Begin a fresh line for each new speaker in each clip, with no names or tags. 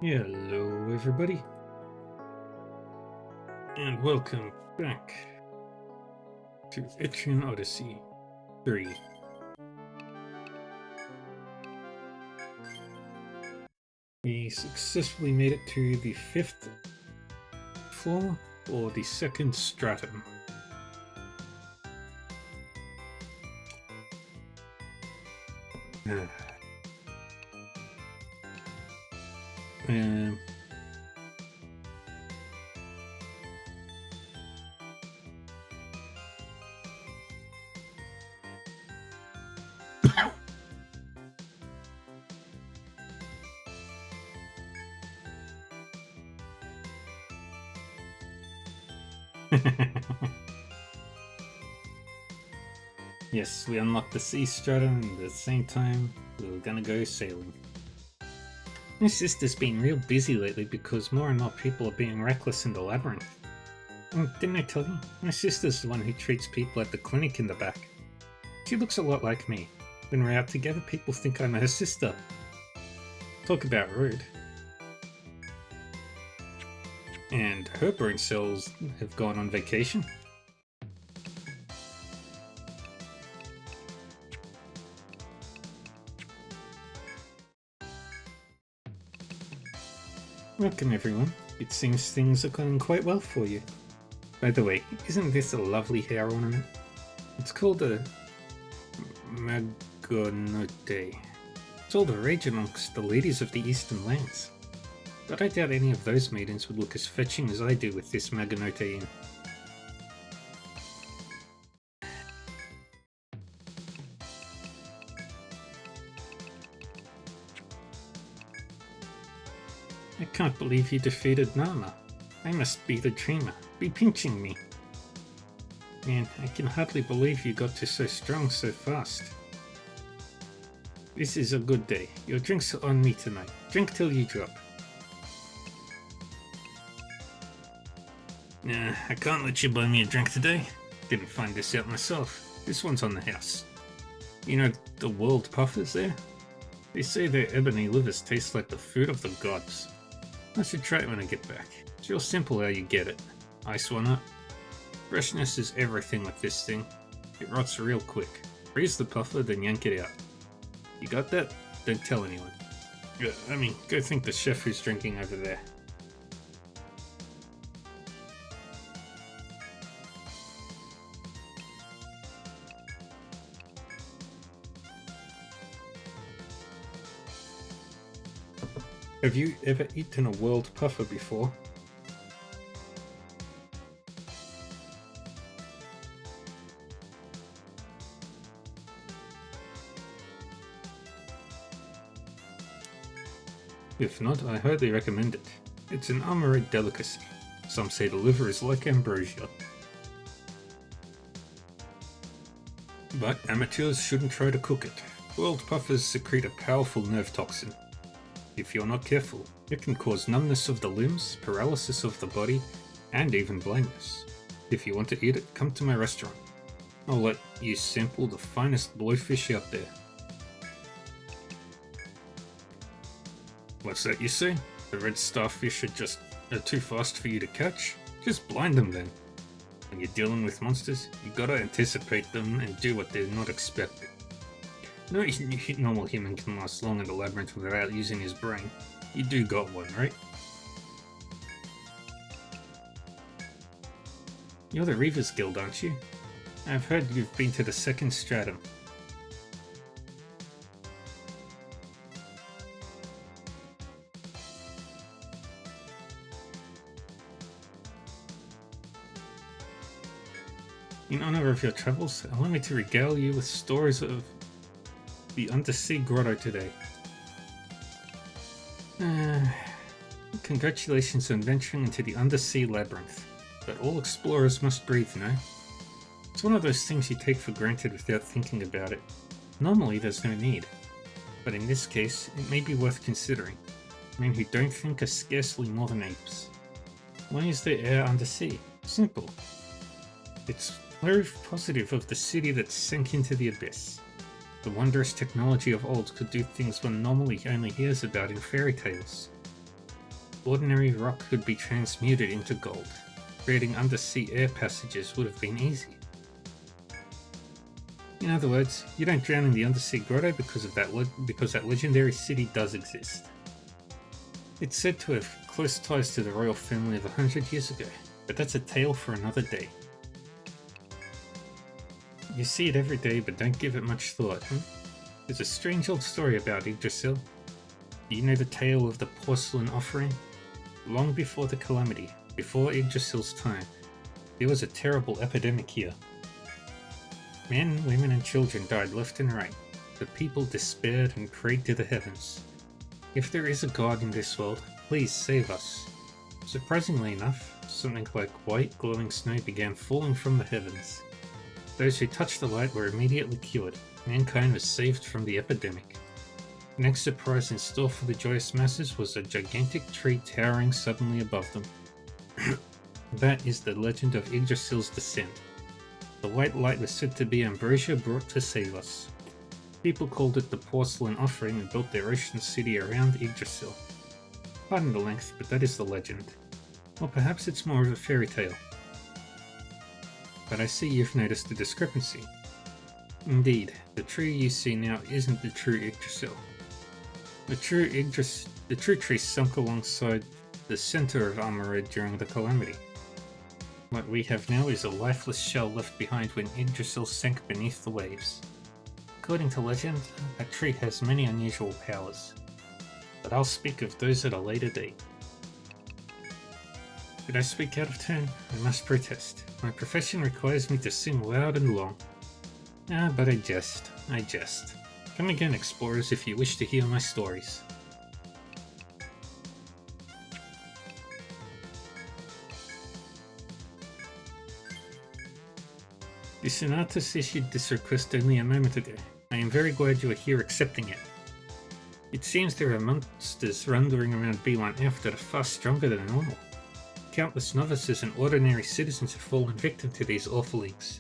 Hello everybody, and welcome back to Etrian Odyssey 3. successfully made it to the 5th floor, or the 2nd stratum. Yes, we unlocked the sea stratum, and at the same time, we were gonna go sailing. My sister's been real busy lately because more and more people are being reckless in the labyrinth. Didn't I tell you? My sister's the one who treats people at the clinic in the back. She looks a lot like me. When we're out together, people think I'm her sister. Talk about rude. And her brain cells have gone on vacation. Welcome everyone. It seems things are going quite well for you. By the way, isn't this a lovely hair ornament? It's called a Magonote. It's all the rage amongst the ladies of the eastern lands. But I doubt any of those maidens would look as fetching as I do with this Magonote in. I can't believe you defeated Nama. I must be the dreamer. Be pinching me. Man, I can hardly believe you got to so strong so fast. This is a good day. Your drinks are on me tonight. Drink till you drop. Nah, I can't let you buy me a drink today. Didn't find this out myself. This one's on the house. You know the world puffers there? They say their ebony livers taste like the food of the gods. I should try it when I get back. It's real simple how you get it. Ice one up. Freshness is everything with this thing. It rots real quick. Freeze the puffer, then yank it out. You got that? Don't tell anyone. I mean, go thank the chef who's drinking over there. Have you ever eaten a world puffer before? If not, I highly recommend it. It's an armoured delicacy. Some say the liver is like ambrosia. But amateurs shouldn't try to cook it. World puffers secrete a powerful nerve toxin. If you're not careful, it can cause numbness of the limbs, paralysis of the body, and even blindness. If you want to eat it, come to my restaurant. I'll let you sample the finest blowfish out there. What's that you say? The red starfish are too fast for you to catch? Just blind them then. When you're dealing with monsters, you gotta anticipate them and do what they're not expecting. No normal human can last long in the labyrinth without using his brain. You do got one, right? You're the Reavers Guild, aren't you? I've heard you've been to the 2nd stratum. In honor of your travels, allow me to regale you with stories of the undersea grotto today. Congratulations on venturing into the undersea labyrinth, but all explorers must breathe, no? It's one of those things you take for granted without thinking about it. Normally there's no need, but in this case it may be worth considering. Men who don't think are scarcely more than apes. Why is there air undersea? Simple. It's proof positive of the city that sank into the abyss. The wondrous technology of old could do things one normally only hears about in fairy tales. Ordinary rock could be transmuted into gold. Creating undersea air passages would have been easy. In other words, you don't drown in the undersea grotto because that legendary city does exist. It's said to have close ties to the royal family of 100 years ago, but that's a tale for another day. You see it every day, but don't give it much thought, huh? There's a strange old story about Yggdrasil. Do you know the tale of the porcelain offering? Long before the calamity, before Yggdrasil's time, there was a terrible epidemic here. Men, women and children died left and right. The people despaired and prayed to the heavens. If there is a god in this world, please save us. Surprisingly enough, something like white glowing snow began falling from the heavens. Those who touched the light were immediately cured. Mankind was saved from the epidemic. The next surprise in store for the joyous masses was a gigantic tree towering suddenly above them. That is the legend of Yggdrasil's descent. The white light was said to be ambrosia brought to save us. People called it the porcelain offering and built their ocean city around Yggdrasil. Pardon the length, but that is the legend. Or perhaps it's more of a fairy tale. But I see you've noticed the discrepancy. Indeed, the tree you see now isn't the true Yggdrasil. The true tree sunk alongside the center of Amaryd during the calamity. What we have now is a lifeless shell left behind when Yggdrasil sank beneath the waves. According to legend, that tree has many unusual powers, but I'll speak of those at a later date. Did I speak out of turn? I must protest. My profession requires me to sing loud and long. Ah, but I jest. Come again, explorers, if you wish to hear my stories. The Senatus issued this request only a moment ago. I am very glad you are here accepting it. It seems there are monsters wandering around B1F that are far stronger than normal. Countless novices and ordinary citizens have fallen victim to these awful leaks.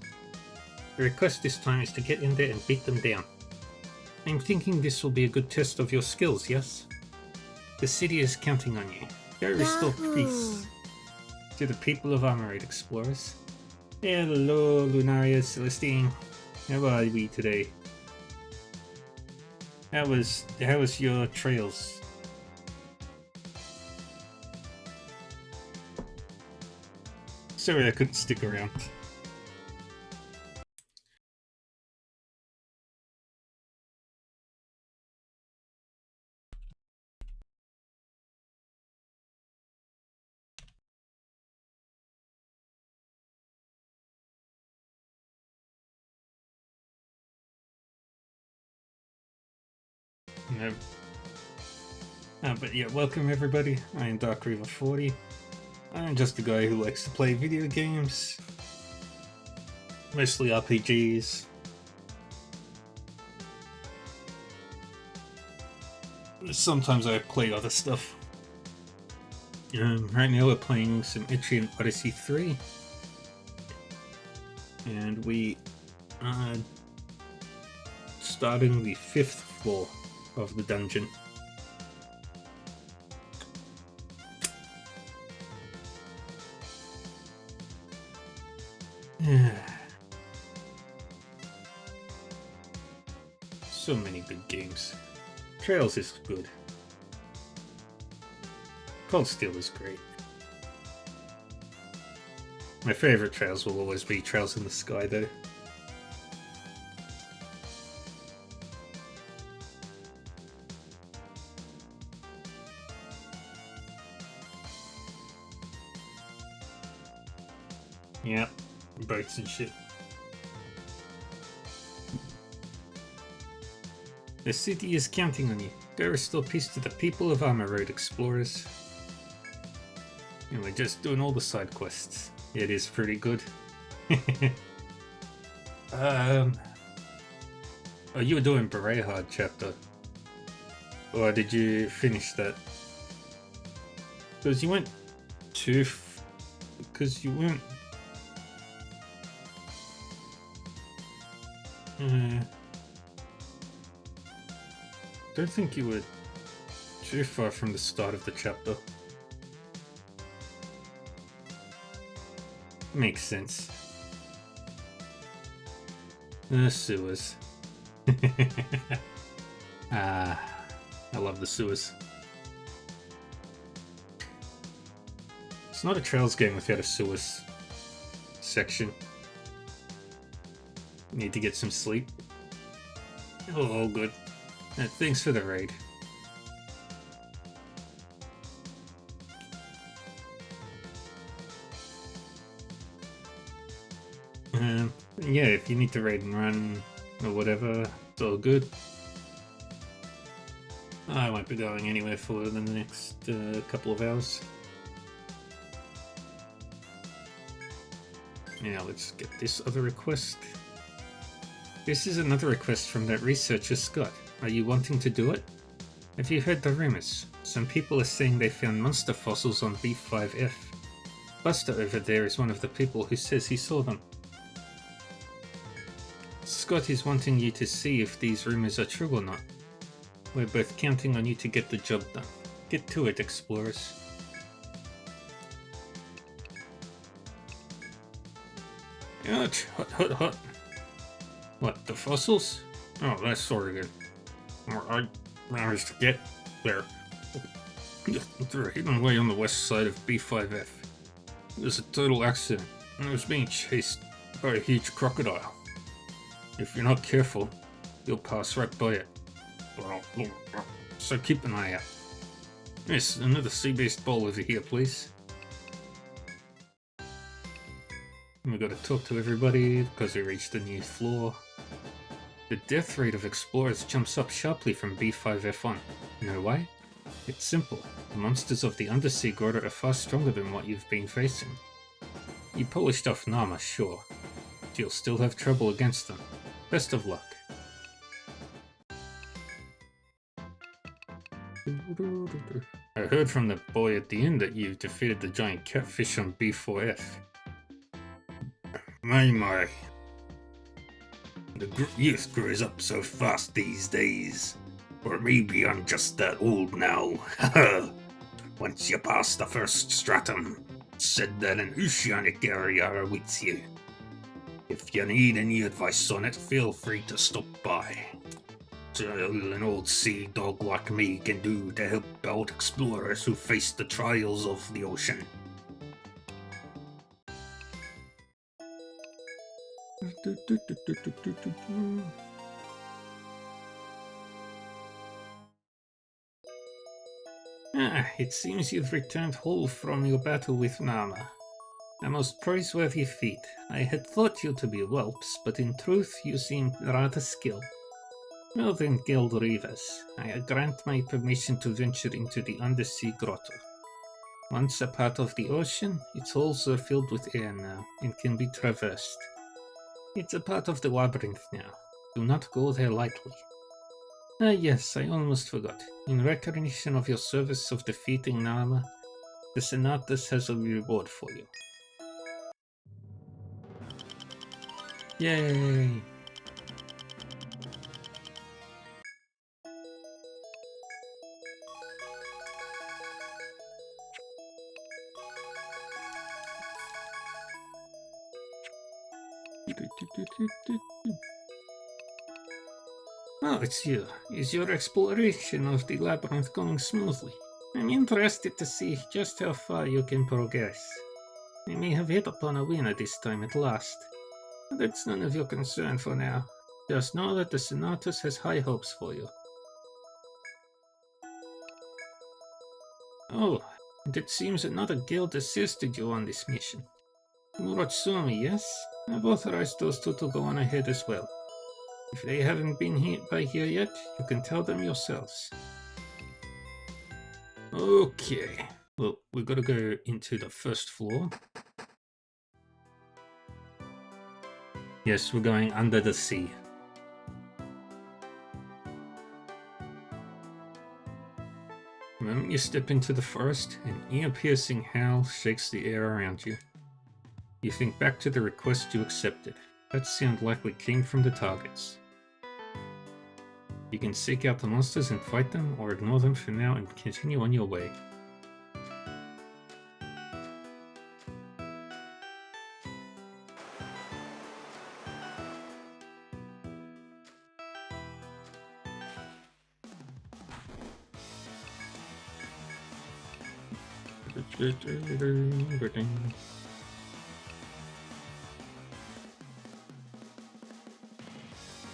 The request this time is to get in there and beat them down. I'm thinking this will be a good test of your skills, yes? The city is counting on you. Go restore peace to the people of Amaryd, explorers. Hello, Lunaria Celestine. How are we today? How was your trails? Sorry I couldn't stick around. No. But yeah, welcome everybody. I am Dark Reaver 40. I'm just a guy who likes to play video games. Mostly RPGs. Sometimes I play other stuff. Right now we're playing some Etrian Odyssey 3. And we are starting the 5th floor of the dungeon. So many good games. Trails is good. Cold Steel is great. My favorite Trails will always be Trails in the Sky though. Yep, boats and shit. The city is counting on you. Go restore peace to the people of Amaryd, explorers. And we're just doing all the side quests. It is pretty good. Oh, you were doing Berehard chapter. Or did you finish that? Because you went too... Because you went... don't think you were too far from the start of the chapter. Makes sense. The sewers. I love the sewers. It's not a Trails game without a sewers section. Need to get some sleep. Oh, good. Thanks for the raid. Yeah, if you need to raid and run or whatever, it's all good. I won't be going anywhere for the next couple of hours. Now let's get this other request. This is another request from that researcher Scott. Are you wanting to do it? Have you heard the rumors? Some people are saying they found monster fossils on B5F. Buster over there is one of the people who says he saw them. Scott is wanting you to see if these rumors are true or not. We're both counting on you to get the job done. Get to it, explorers. Ouch, hot, hot, hot. What, the fossils? Oh, that's sorry good. I managed to get there. They're hidden away on the west side of B5F. It was a total accident, and I was being chased by a huge crocodile. If you're not careful, you'll pass right by it. So keep an eye out. Yes, another sea-based bowl over here, please. We gotta talk to everybody because we reached a new floor. The death rate of explorers jumps up sharply from B5F on. You know why? It's simple. The monsters of the undersea grotto are far stronger than what you've been facing. You polished off Nama, sure, but you'll still have trouble against them. Best of luck. I heard from the boy at the end that you defeated the giant catfish on B4F. My. The youth grows up so fast these days. Or maybe I'm just that old now. Once you pass the first stratum, it's said that an oceanic area awaits you. If you need any advice on it, feel free to stop by. It's all an old sea dog like me can do to help out explorers who face the trials of the ocean. It seems you've returned whole from your battle with Nama. A most praiseworthy feat. I had thought you to be whelps, but in truth you seem rather skilled. Well then, Guild Reavers, I grant my permission to venture into the undersea grotto. Once a part of the ocean, its holes are filled with air now, and can be traversed. It's a part of the labyrinth now. Do not go there lightly. Yes, I almost forgot. In recognition of your service of defeating Nama, the Senatus has a reward for you. Yay! Oh, it's you. Is your exploration of the labyrinth going smoothly? I'm interested to see just how far you can progress. We may have hit upon a winner this time at last. But that's none of your concern for now. Just know that the Senatus has high hopes for you. Oh, and it seems another guild assisted you on this mission. Muratsumi, yes? I've authorized those two to go on ahead as well. If they haven't been by here yet, you can tell them yourselves. Okay, well, we've got to go into the first floor. Yes, we're going under the sea. The moment you step into the forest, an ear-piercing howl shakes the air around you. You think back to the request you accepted. That sound likely came from the targets. You can seek out the monsters and fight them, or ignore them for now and continue on your way.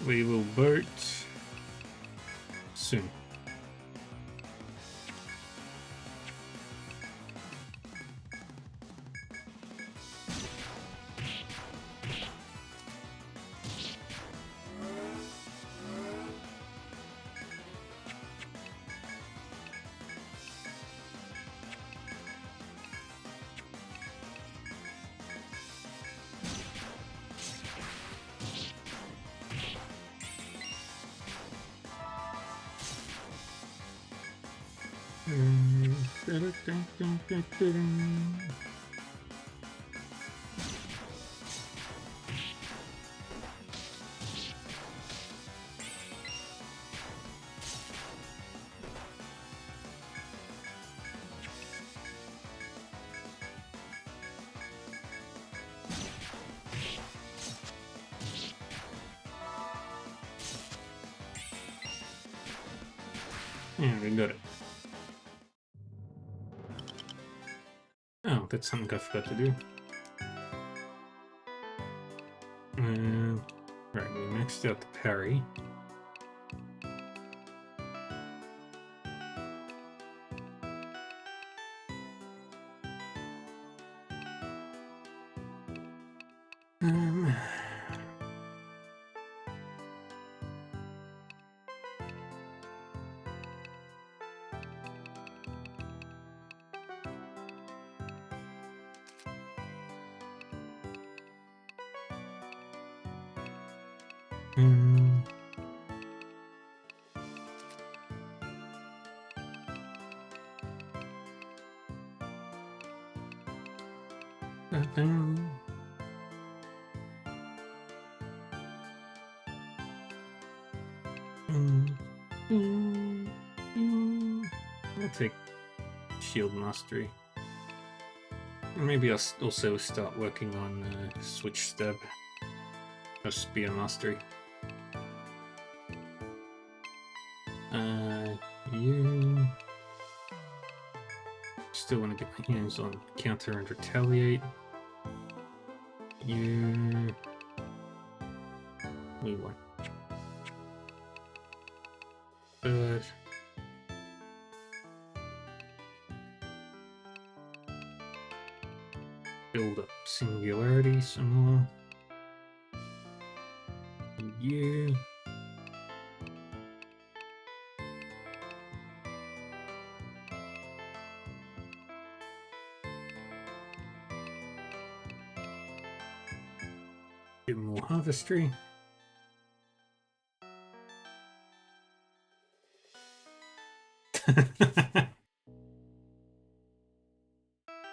We will boat soon. Yeah, we got it. Oh, that's something I forgot to do. Right, we maxed out the parry. I'll take Shield Mastery. Maybe I'll also start working on Switch Stab or Spear Mastery. You still want to get my hands on Counter and Retaliate. You... we won't. But... build up Singularity some more. You... get more Harvestry.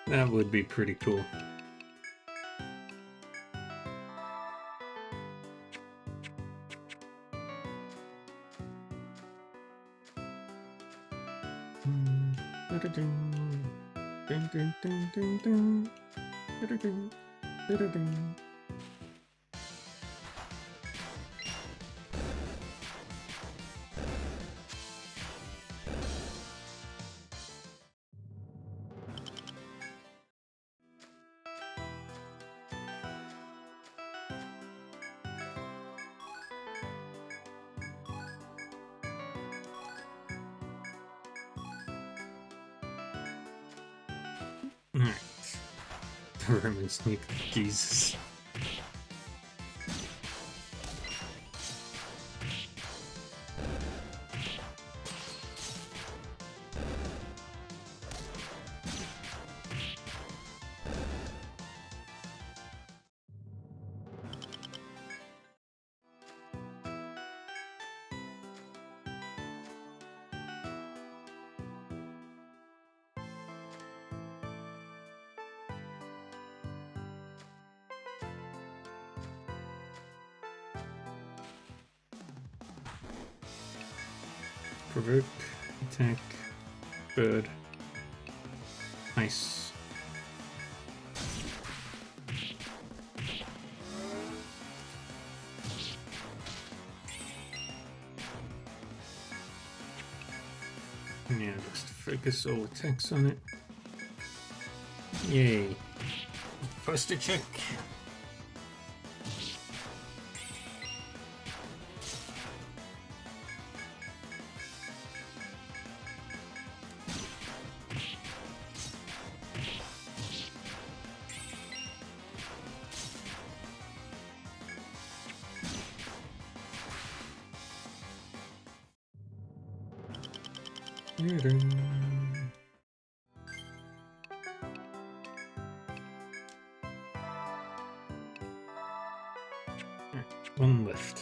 That would be pretty cool. Alright. The Roman sneak. Jesus. Provoke, attack, bird. Nice. Yeah, just focus all attacks on it. Yay. Posture check. One left.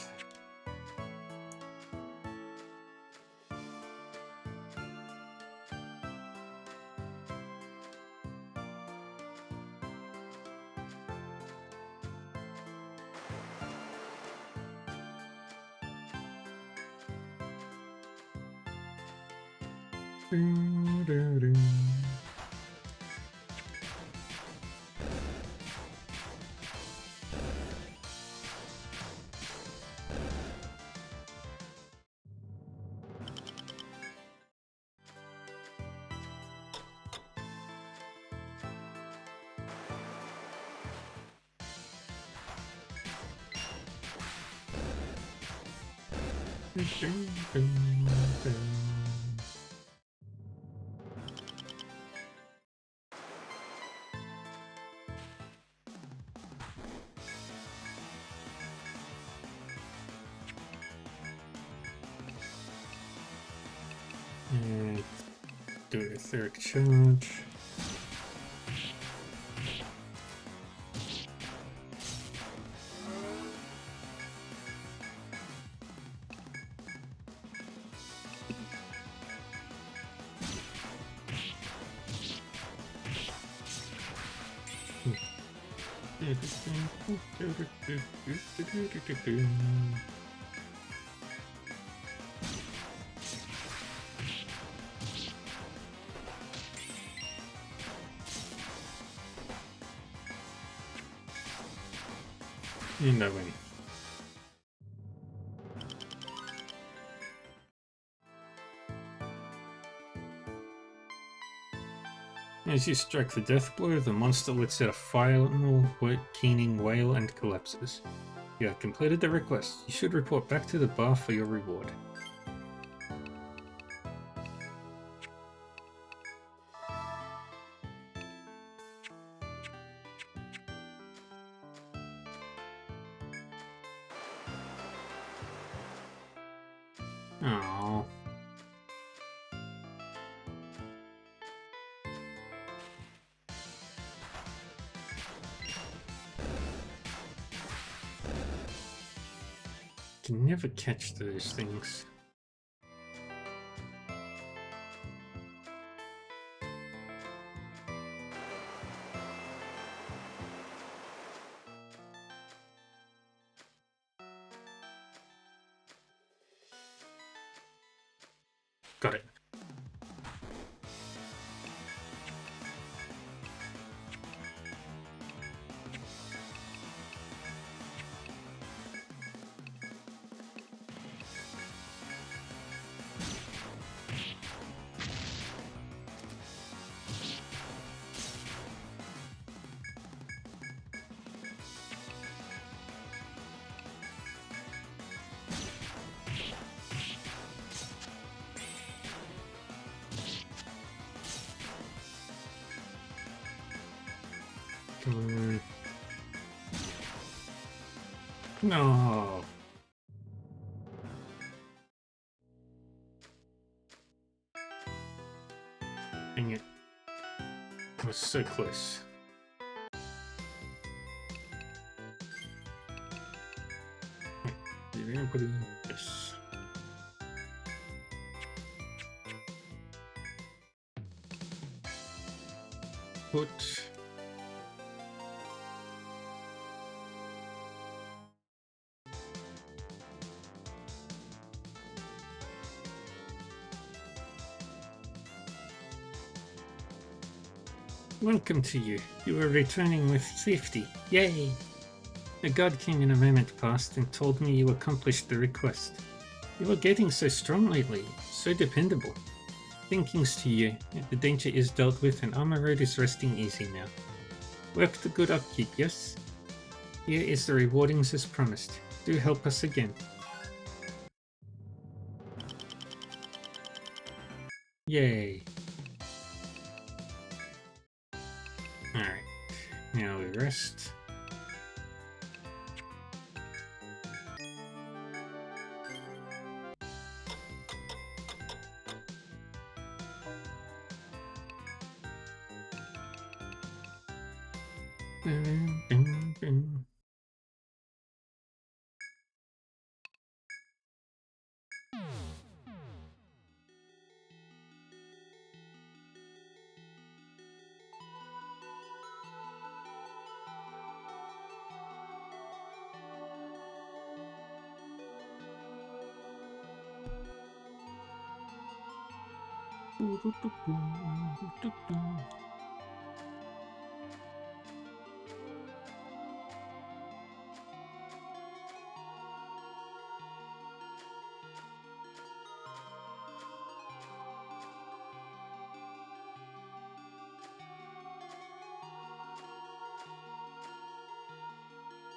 And do a third charge. And I win. As you strike the death blow, the monster lets out a final keening wail and collapses. You have completed the request. You should report back to the bar for your reward. Aww. Can never catch those things. Got it. Come on. No. Dang it. I was so close. Did anybody? Yes. Put. Welcome to you. You are returning with safety. Yay! The God came in a moment past and told me you accomplished the request. You are getting so strong lately, so dependable. Thinkings to you. The danger is dealt with and Armor Road is resting easy now. Work the good upkeep, yes? Here is the rewardings as promised. Do help us again. Yay. Alright. Now we rest.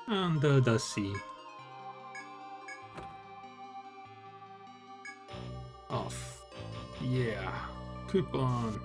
Under the sea. Off. Yeah. Coupon.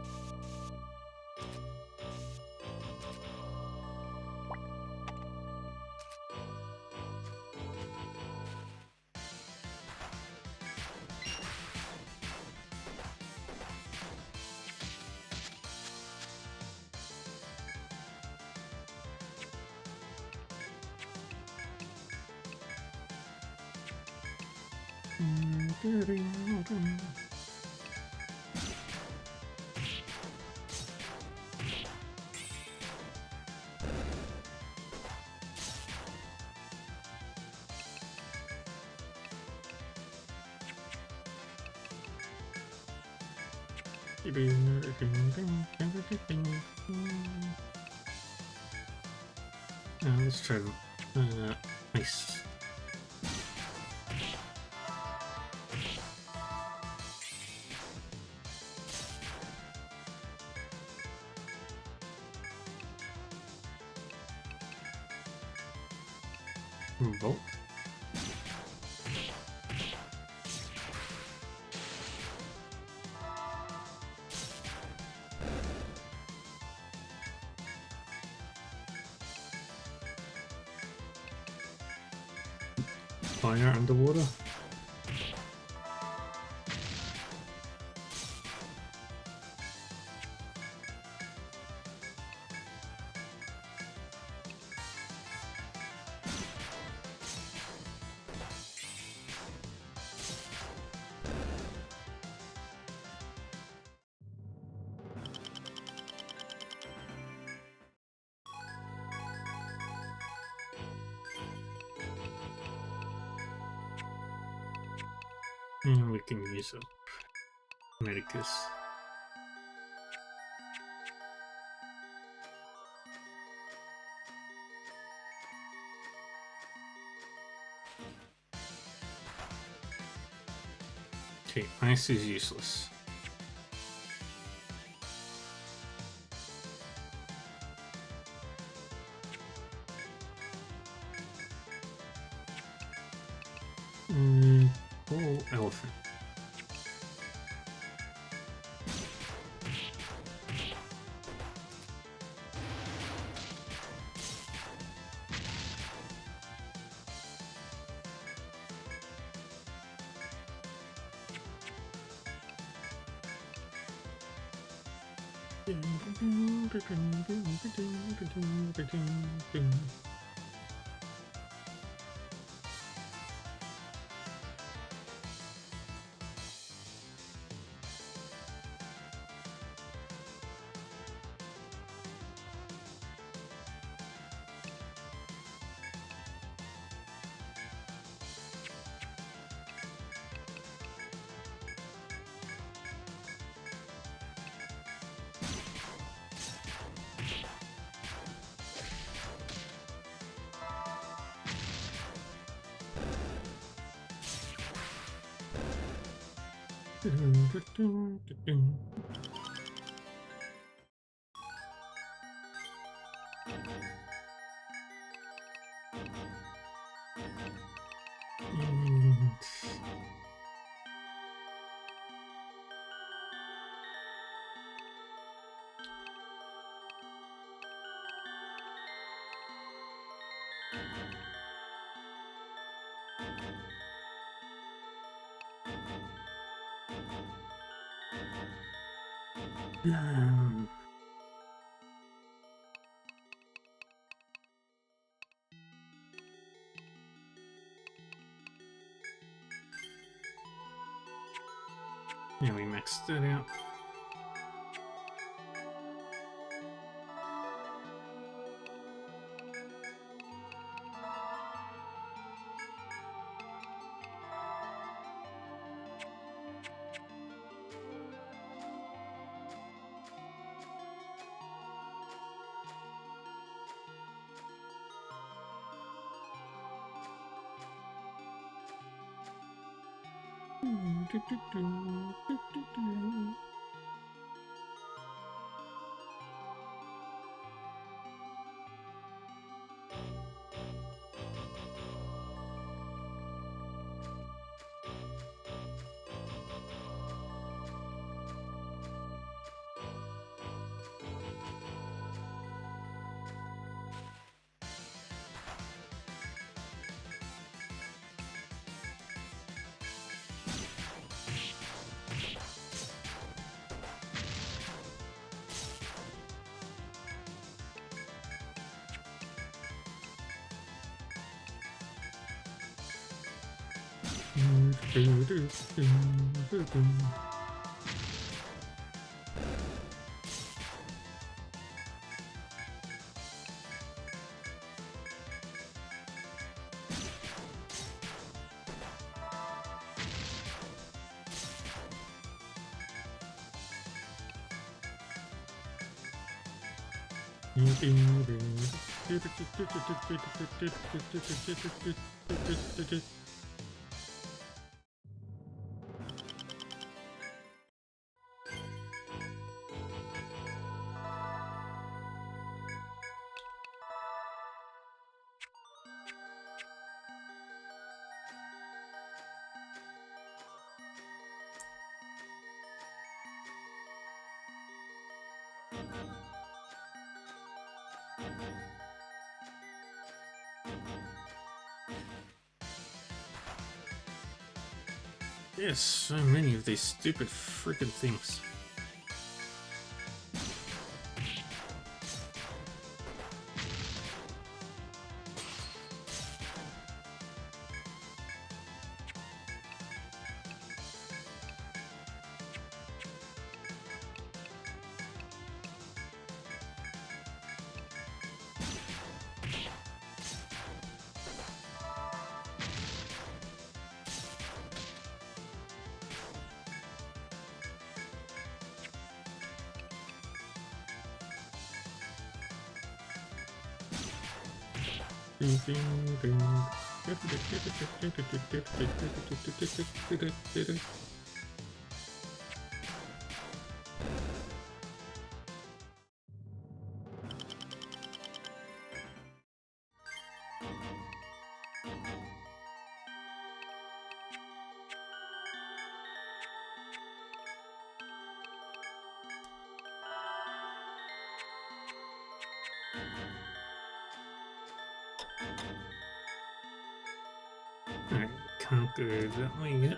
Let's try nice. Volt. Fire underwater. And we can use a Medicus. Okay, ice is useless. Oh, elephant. Yeah, we maxed that out. There's so many of these stupid freaking things. Alright, can't go that way yet.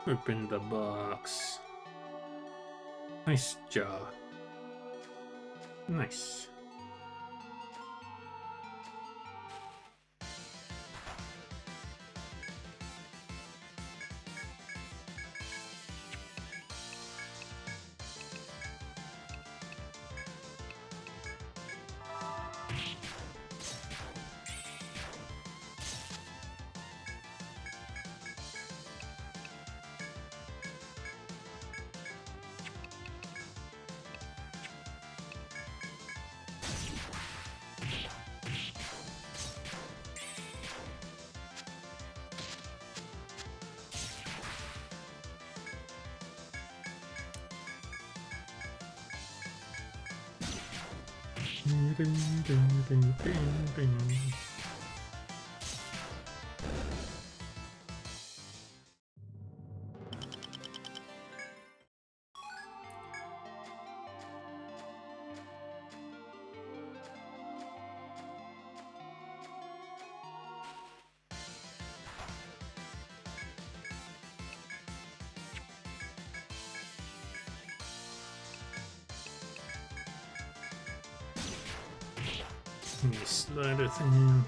Open the box. Nice jar. Nice. Slider thing.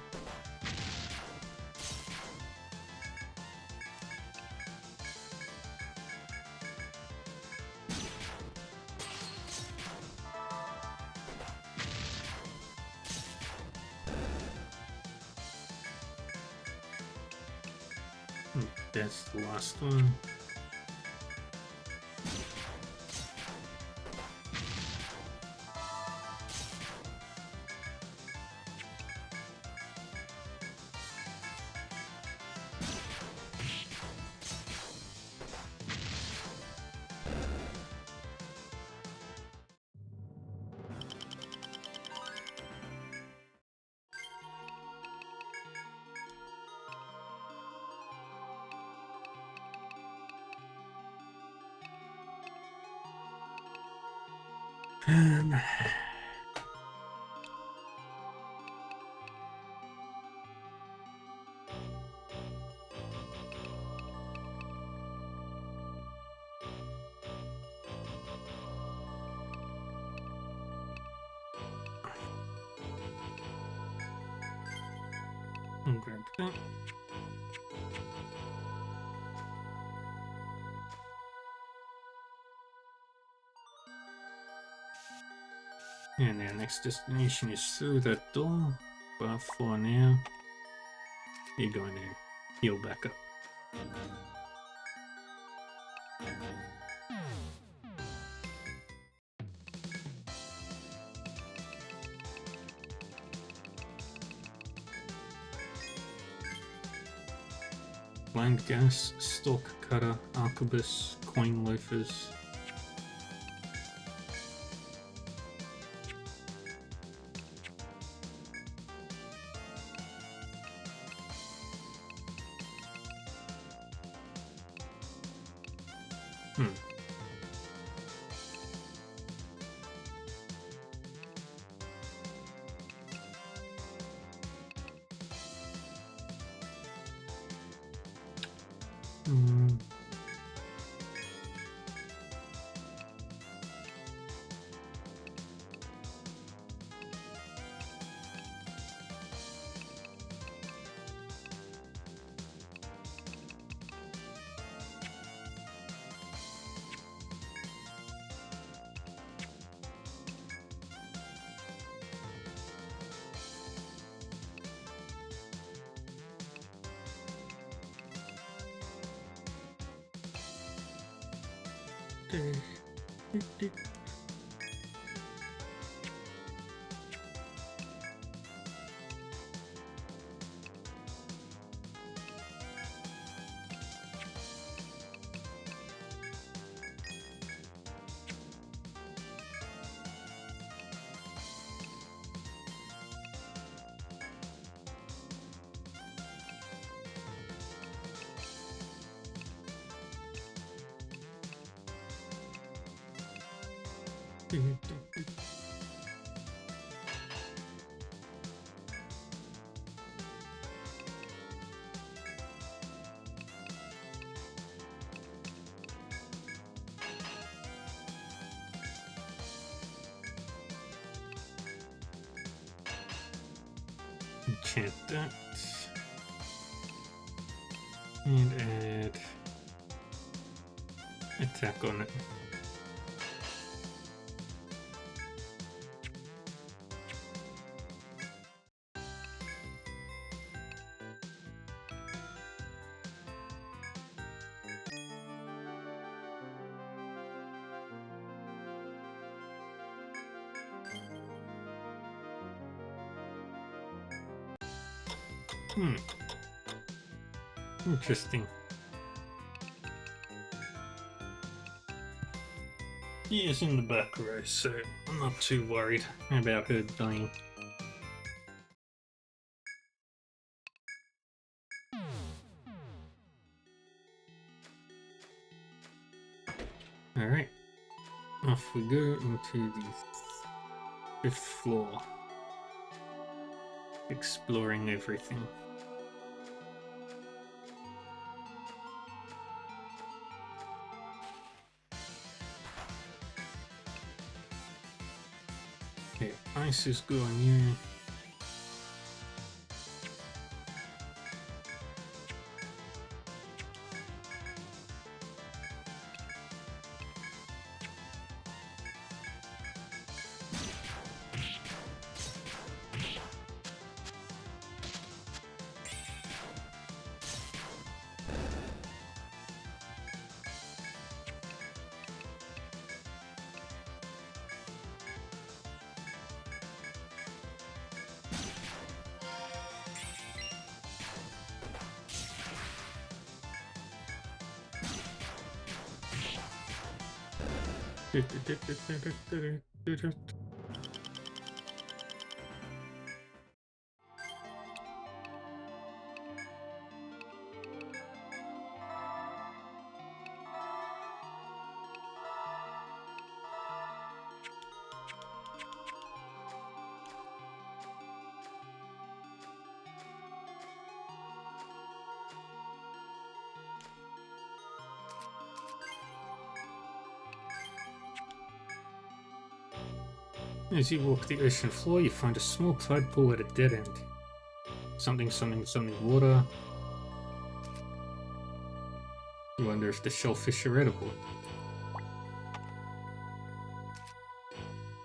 That's the last one. I'll grab that. And our next destination is through that door, but for now, you're going to heal back up. Blind Gas, Stalk Cutter, Arquebus, Coin Loafers. Enchant that. And add attack on it. Interesting. She is in the back row, so I'm not too worried about her dying. Alright, off we go into the 5th floor, exploring everything. Okay, ice is going here. As you walk the ocean floor, you find a small tide pool at a dead end. Something, something, something, water. You wonder if the shellfish are edible.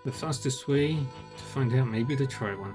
The fastest way to find out may be to try one.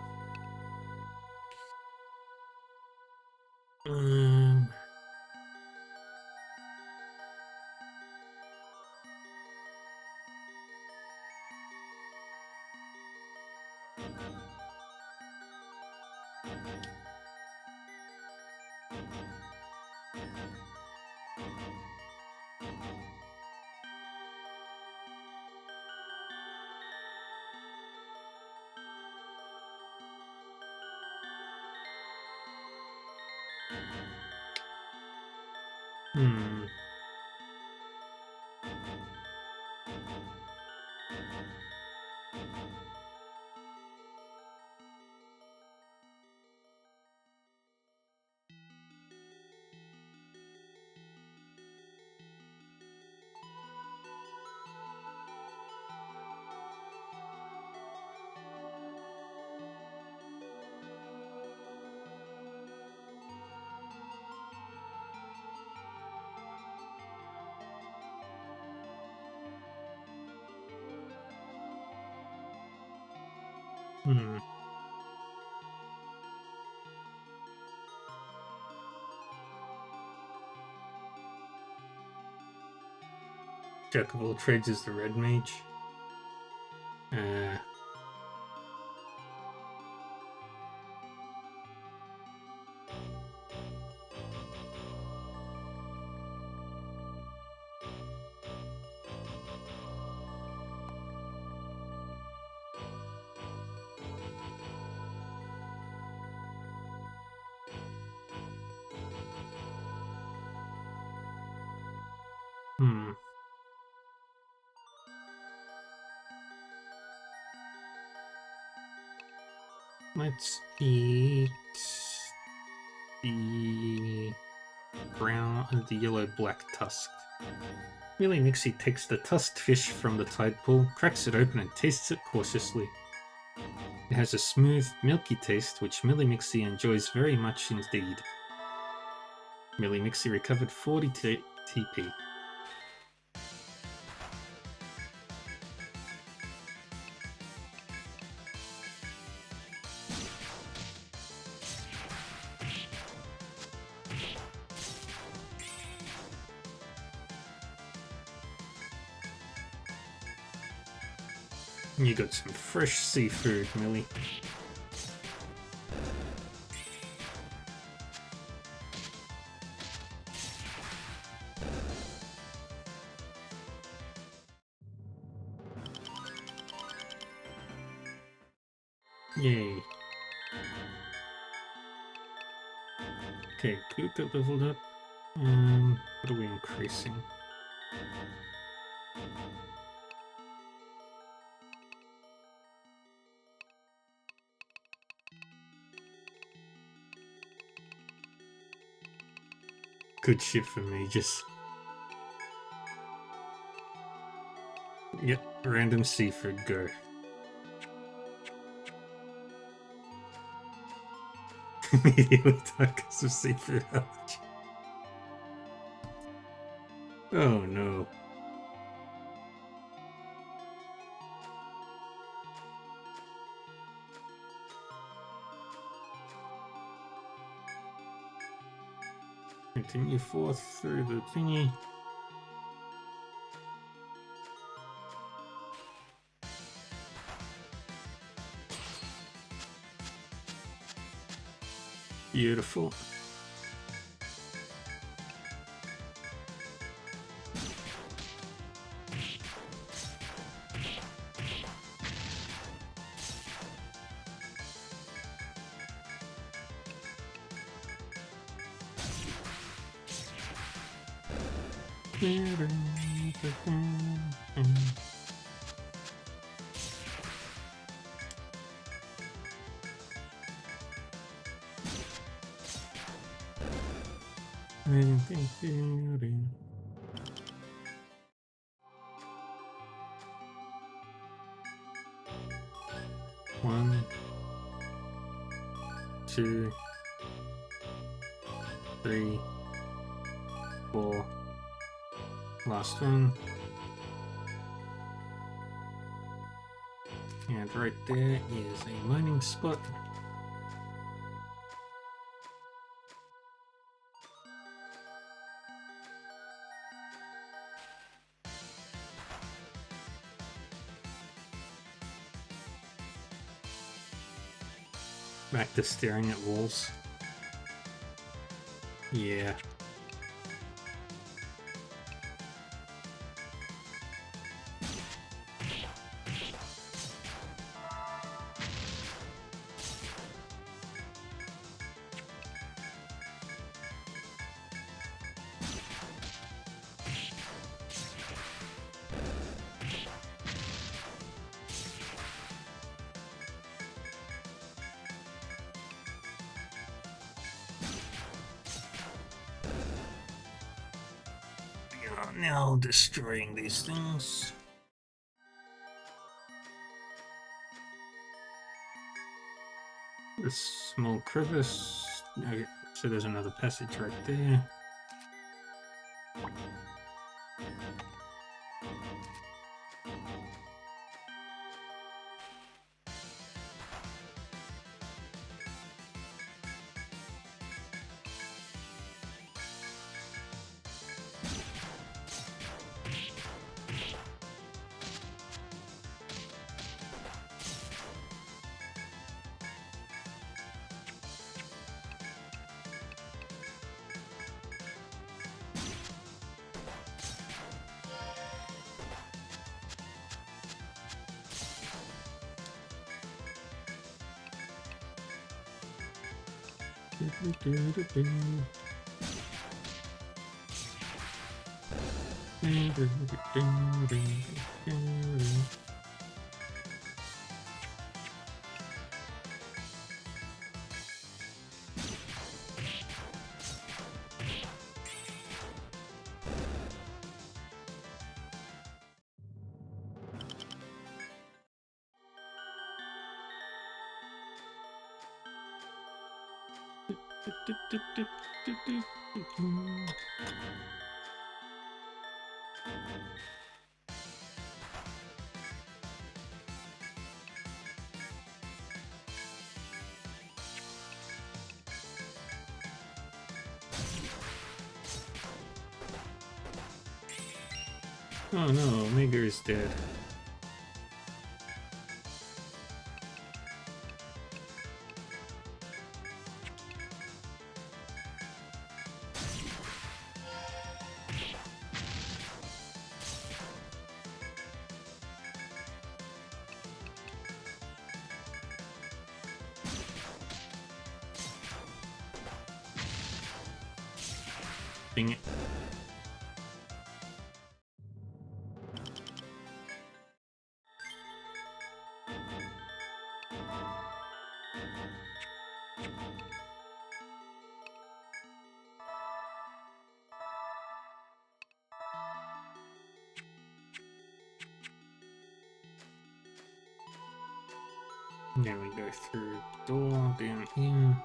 Jack of all trades is the red mage. Let's eat the yellow-black tusk. Millie Mixie takes the tusked fish from the tide pool, cracks it open and tastes it cautiously. It has a smooth, milky taste which Millie Mixie enjoys very much indeed. Millie Mixie recovered 40 TP. You got some fresh seafood, Millie. Yay. Okay, Goop got leveled up. What are we increasing? Good shit for me, just... Yep, random seafood, go. Immediately because of seafood allergy. Oh no. Continue forth through the thingy. Beautiful. One, two, three, four. Last one. And right there is a mining spot. Back to staring at walls. Yeah. Now destroying these things. This small crevice. Okay, so there's another passage right there. Oh no, Omega is dead. Dang it. Now we go through the door down here.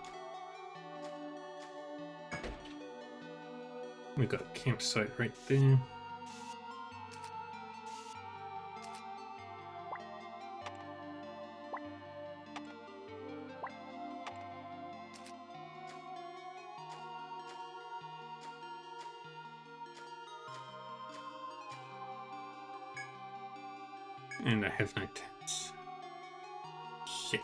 We got a campsite right there. And I have no tents. Shit.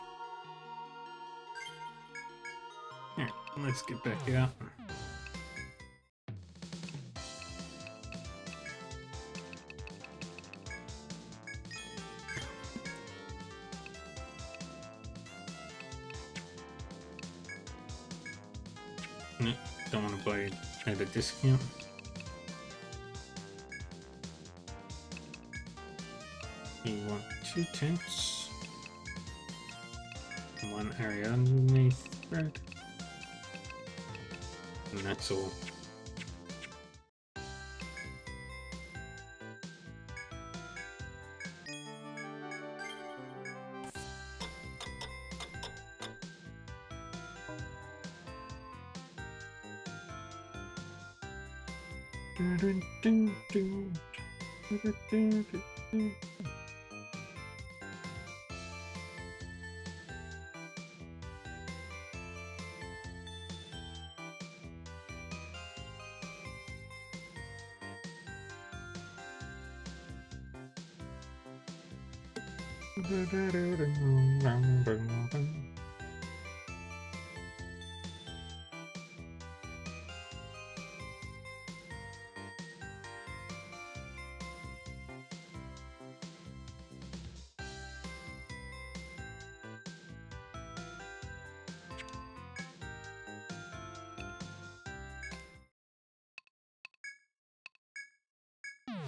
Alright, let's get back out. No, don't want to buy at a discount. You want 2 tents, 1 area underneath bread, and that's all.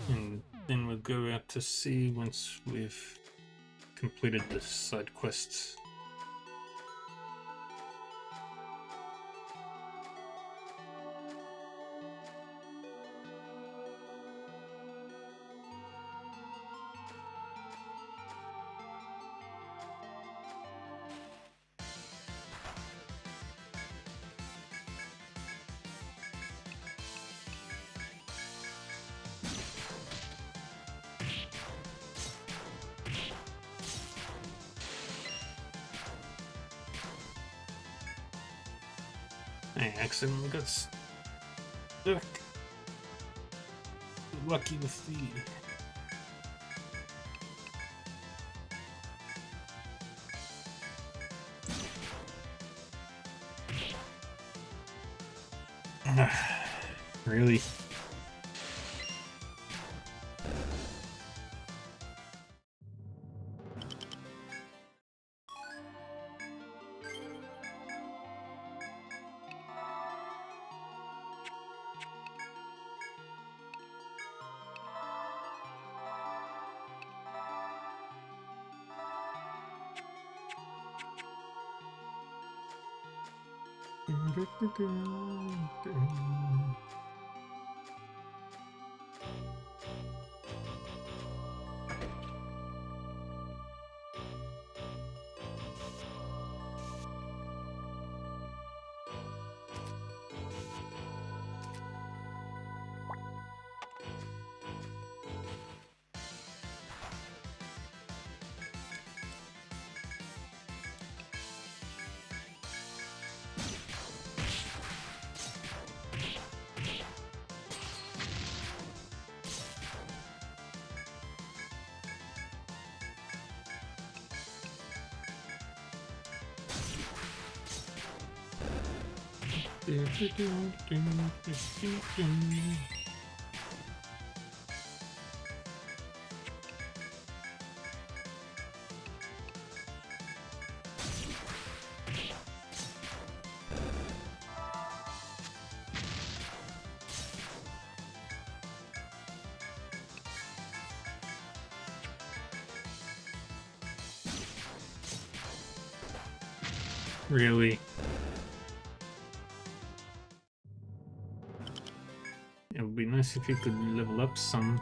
And then we'll go out to sea once we've completed the side quests. I accidentally got stuck. Lucky with the... Really? Really? It would be nice if you could level up some.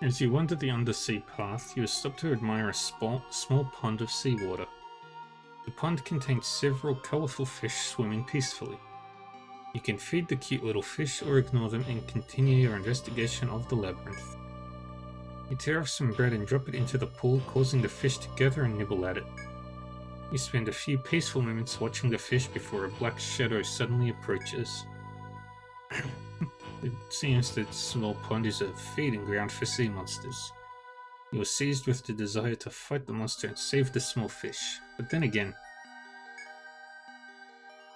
As you wander the undersea path, you stop to admire a small pond of seawater. The pond contains several colourful fish swimming peacefully. You can feed the cute little fish or ignore them and continue your investigation of the labyrinth. You tear off some bread and drop it into the pool, causing the fish to gather and nibble at it. You spend a few peaceful moments watching the fish before a black shadow suddenly approaches. It seems that small pond is a feeding ground for sea monsters. You are seized with the desire to fight the monster and save the small fish, but then again,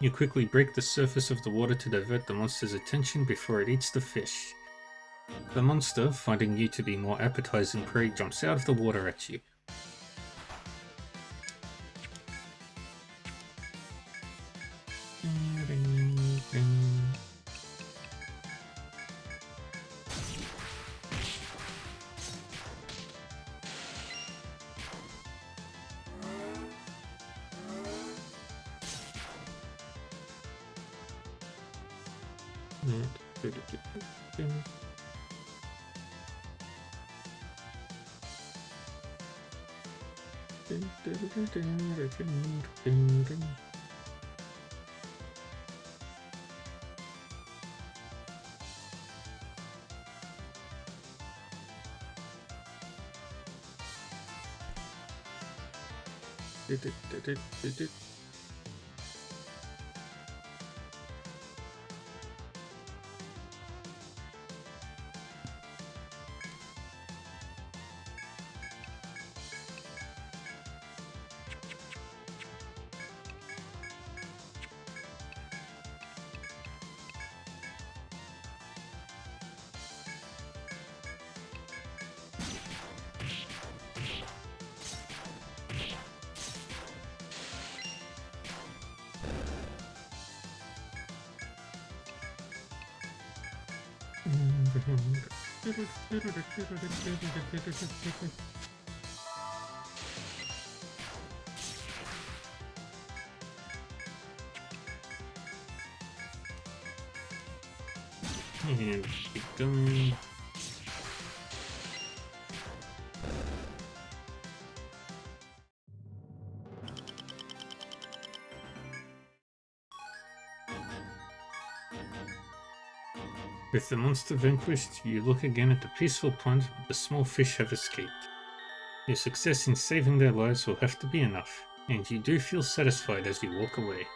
you quickly break the surface of the water to divert the monster's attention before it eats the fish. The monster, finding you to be more appetizing prey, jumps out of the water at you. And keep going. With the monster vanquished, you look again at the peaceful pond, but the small fish have escaped. Your success in saving their lives will have to be enough, and you do feel satisfied as you walk away.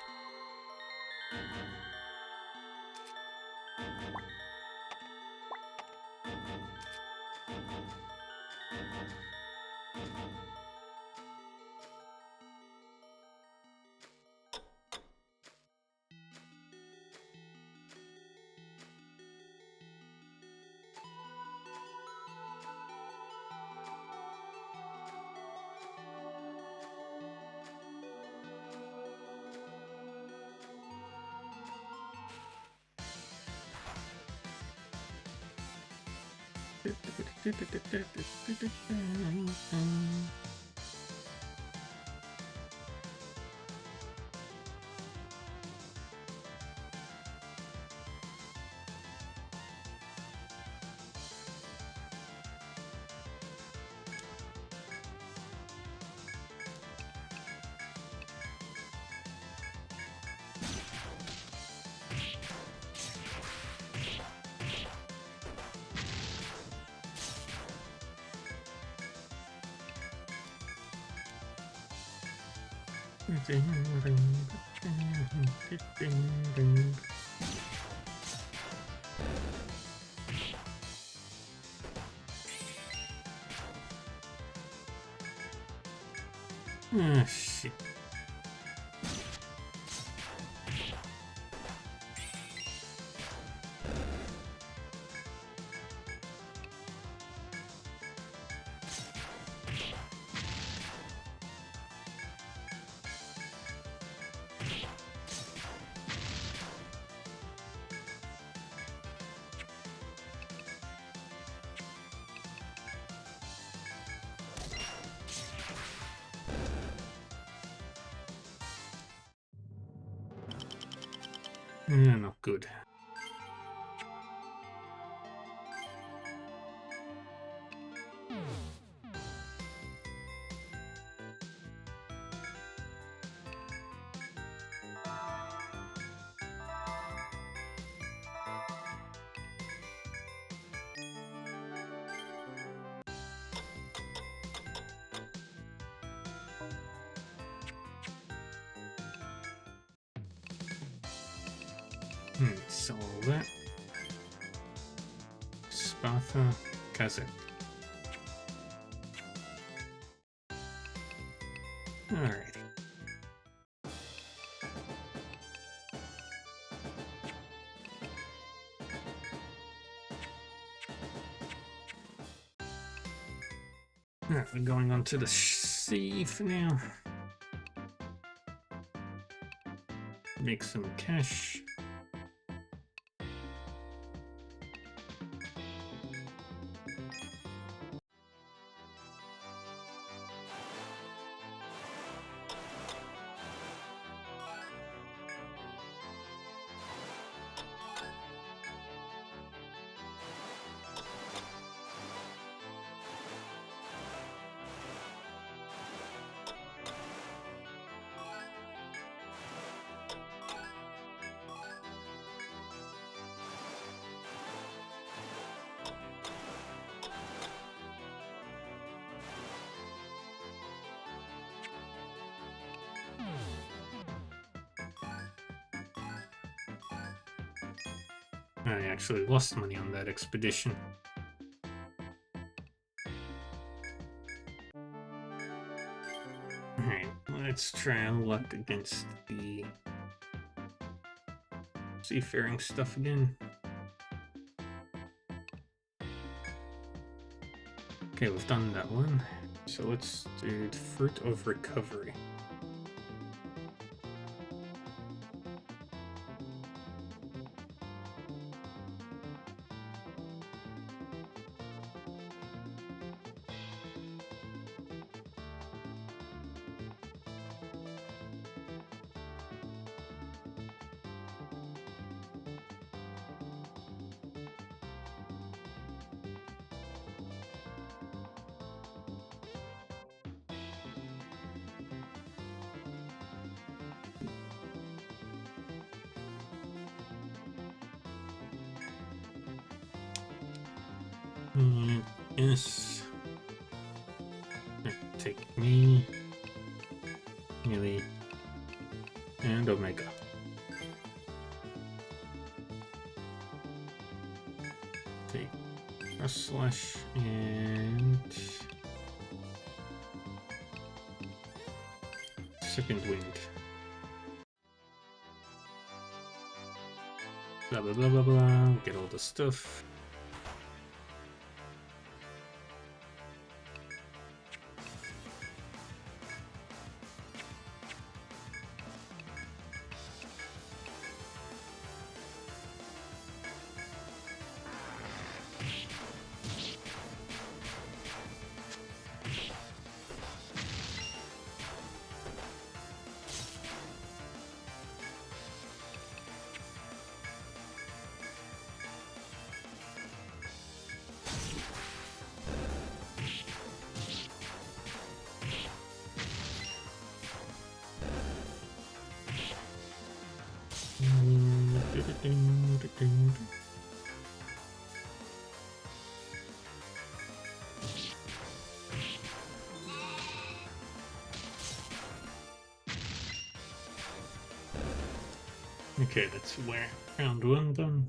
Ah, shit. Yeah, not good. Sell all that. Sparta, Kazakh. Alrighty. Alright, we're going on to the sea for now. Make some cash. I actually lost money on that expedition. Alright, let's try our luck against the seafaring stuff again. Okay, we've done that one. So let's do the Fruit of Recovery. Yes. Take me, Melee, and Omega. Take Cross Slash and Second Wind. Blah blah blah blah blah. Get all the stuff. Okay, that's where round one done.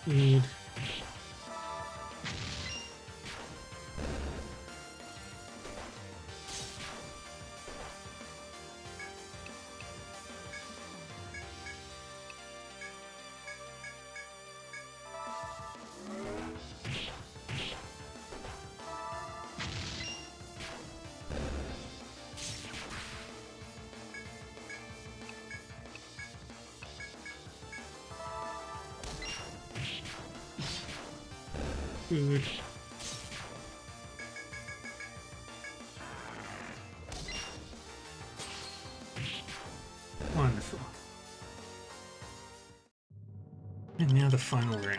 Need food. Wonderful. And now the final round.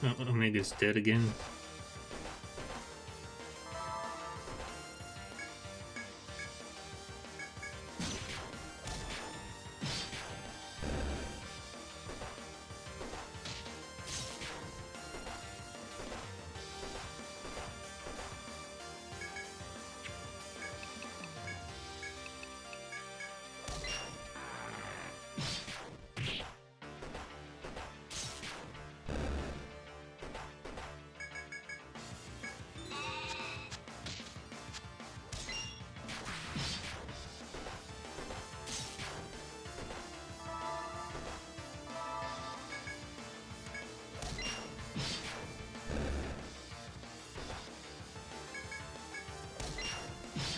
Oh, Omega's dead again.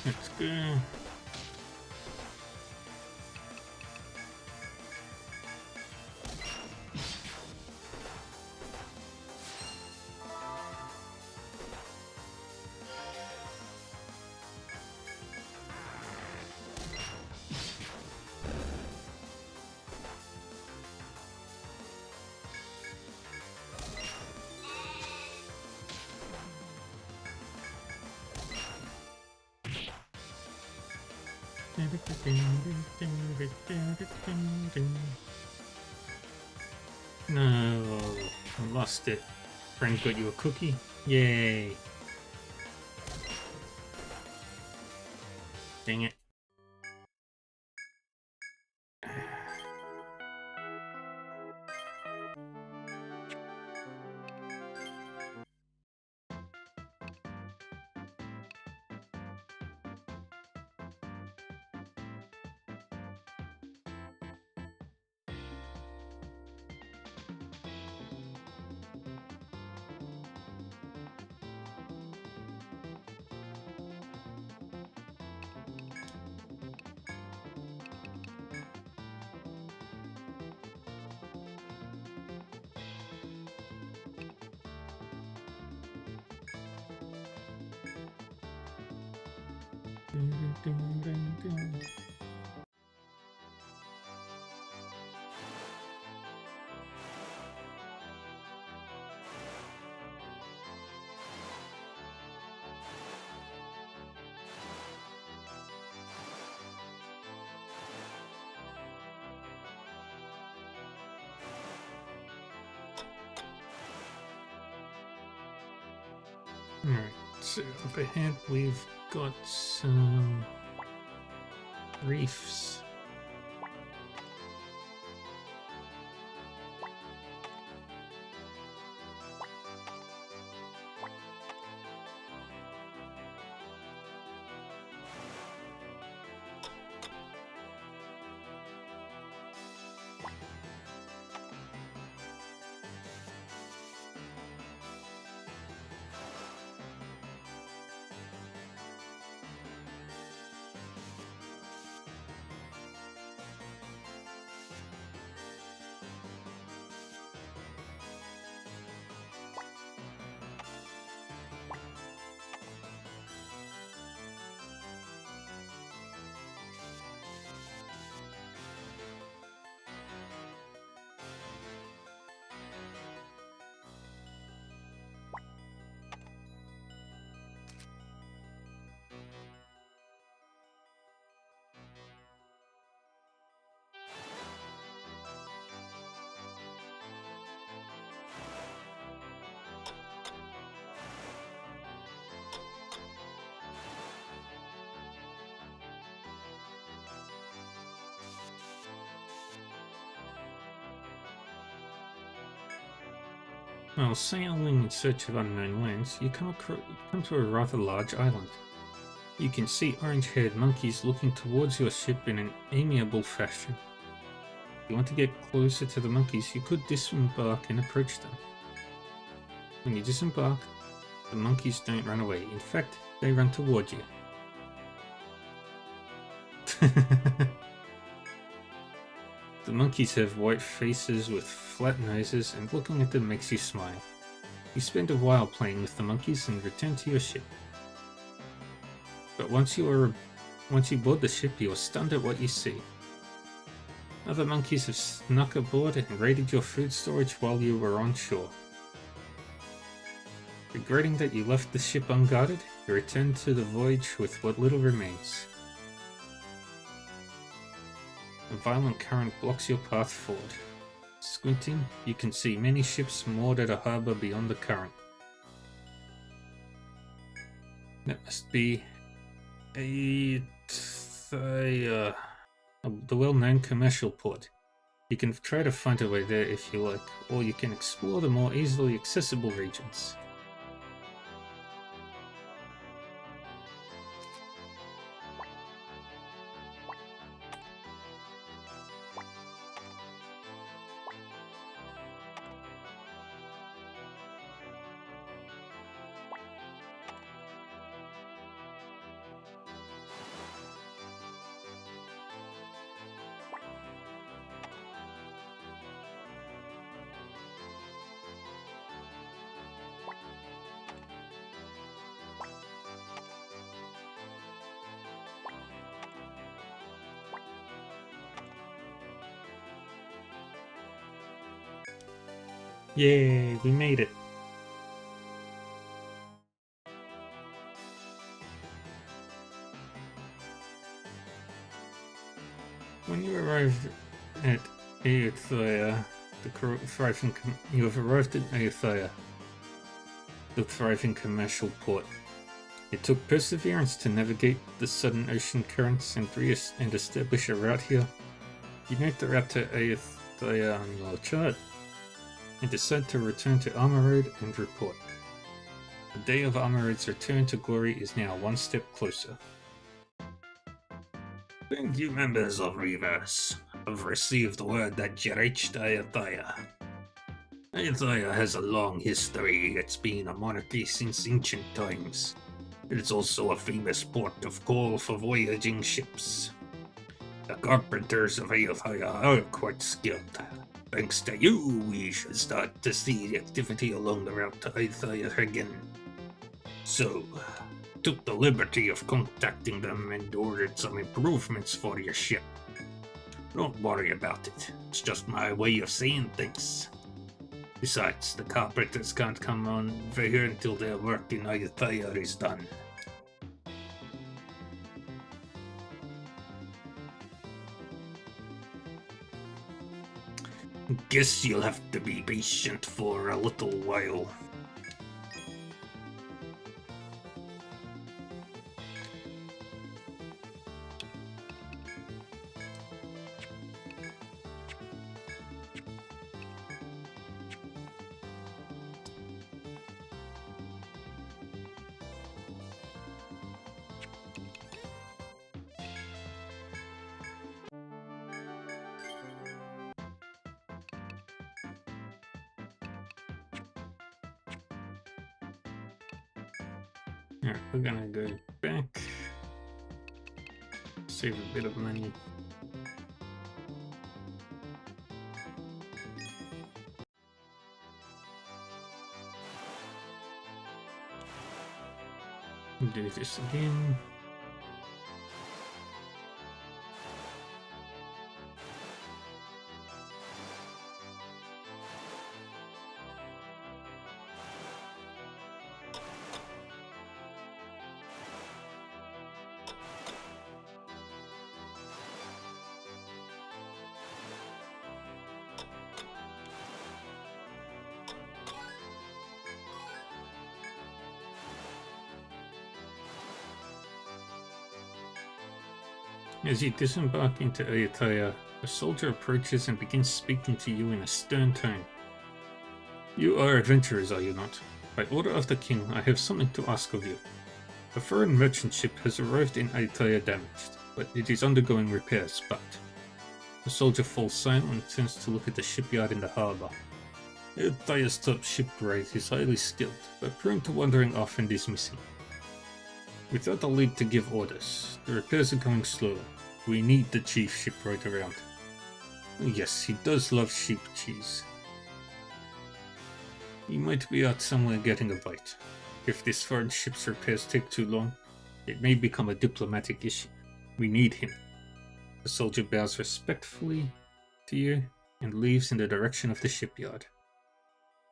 Let's go. No, I lost it. Friend got you a cookie? Yay. Dang it. Alright, so up ahead we've got some reefs. While sailing in search of unknown lands, you come to a rather large island. You can see orange-haired monkeys looking towards your ship in an amiable fashion. If you want to get closer to the monkeys, you could disembark and approach them. When you disembark, The monkeys don't run away. In fact, they run toward you. The monkeys have white faces with flat noses, and looking at them makes you smile. You spend a while playing with the monkeys and return to your ship. But once you board the ship, you are stunned at what you see. Other monkeys have snuck aboard and raided your food storage while you were on shore. Regretting that you left the ship unguarded, you return to the voyage with what little remains. A violent current blocks your path forward. Squinting, you can see many ships moored at a harbour beyond the current. That must be the well-known commercial port. You can try to find a way there if you like, or you can explore the more easily accessible regions. Yay, we made it. When you arrived at Aethia, you have arrived at Aethia, the thriving commercial port. It took perseverance to navigate the sudden ocean currents and establish a route here. You note the route to Aethia on your chart and decide to return to Armor Road and report. The day of Armor Road's return to glory is now one step closer.
Thank you, members of Reverse. I've received word that you reached Aethia. Aethia has a long history. It's been a monarchy since ancient times. It's also a famous port of call for voyaging ships. The carpenters of Aethia are quite skilled. Thanks to you, we should start to see the activity along the route to Aethia again. So, took the liberty of contacting them and ordered some improvements for your ship. Don't worry about it. It's just my way of saying things. Besides, the carpenters can't come on over here until their work in Aethia is done. Guess you'll have to be patient for a little while.
Alright, we're gonna go back, save a bit of money. Do this again. As you disembark into Aethia, a soldier approaches and begins speaking to you in a stern tone. You are adventurers, are you not? By order of the king, I have something to ask of you. A foreign merchant ship has arrived in Aethia damaged, but it is undergoing repairs, but... The soldier falls silent and turns to look at the shipyard in the harbour.
Ayathaya's top shipwright is highly skilled, but prone to wandering off and is missing. Without a lead to give orders, the repairs are going slow. We need the chief shipwright around. Yes, he does love sheep cheese. He might be out somewhere getting a bite. If this foreign ship's repairs take too long, it may become a diplomatic issue. We need him. The soldier bows respectfully to you and leaves in the direction of the shipyard.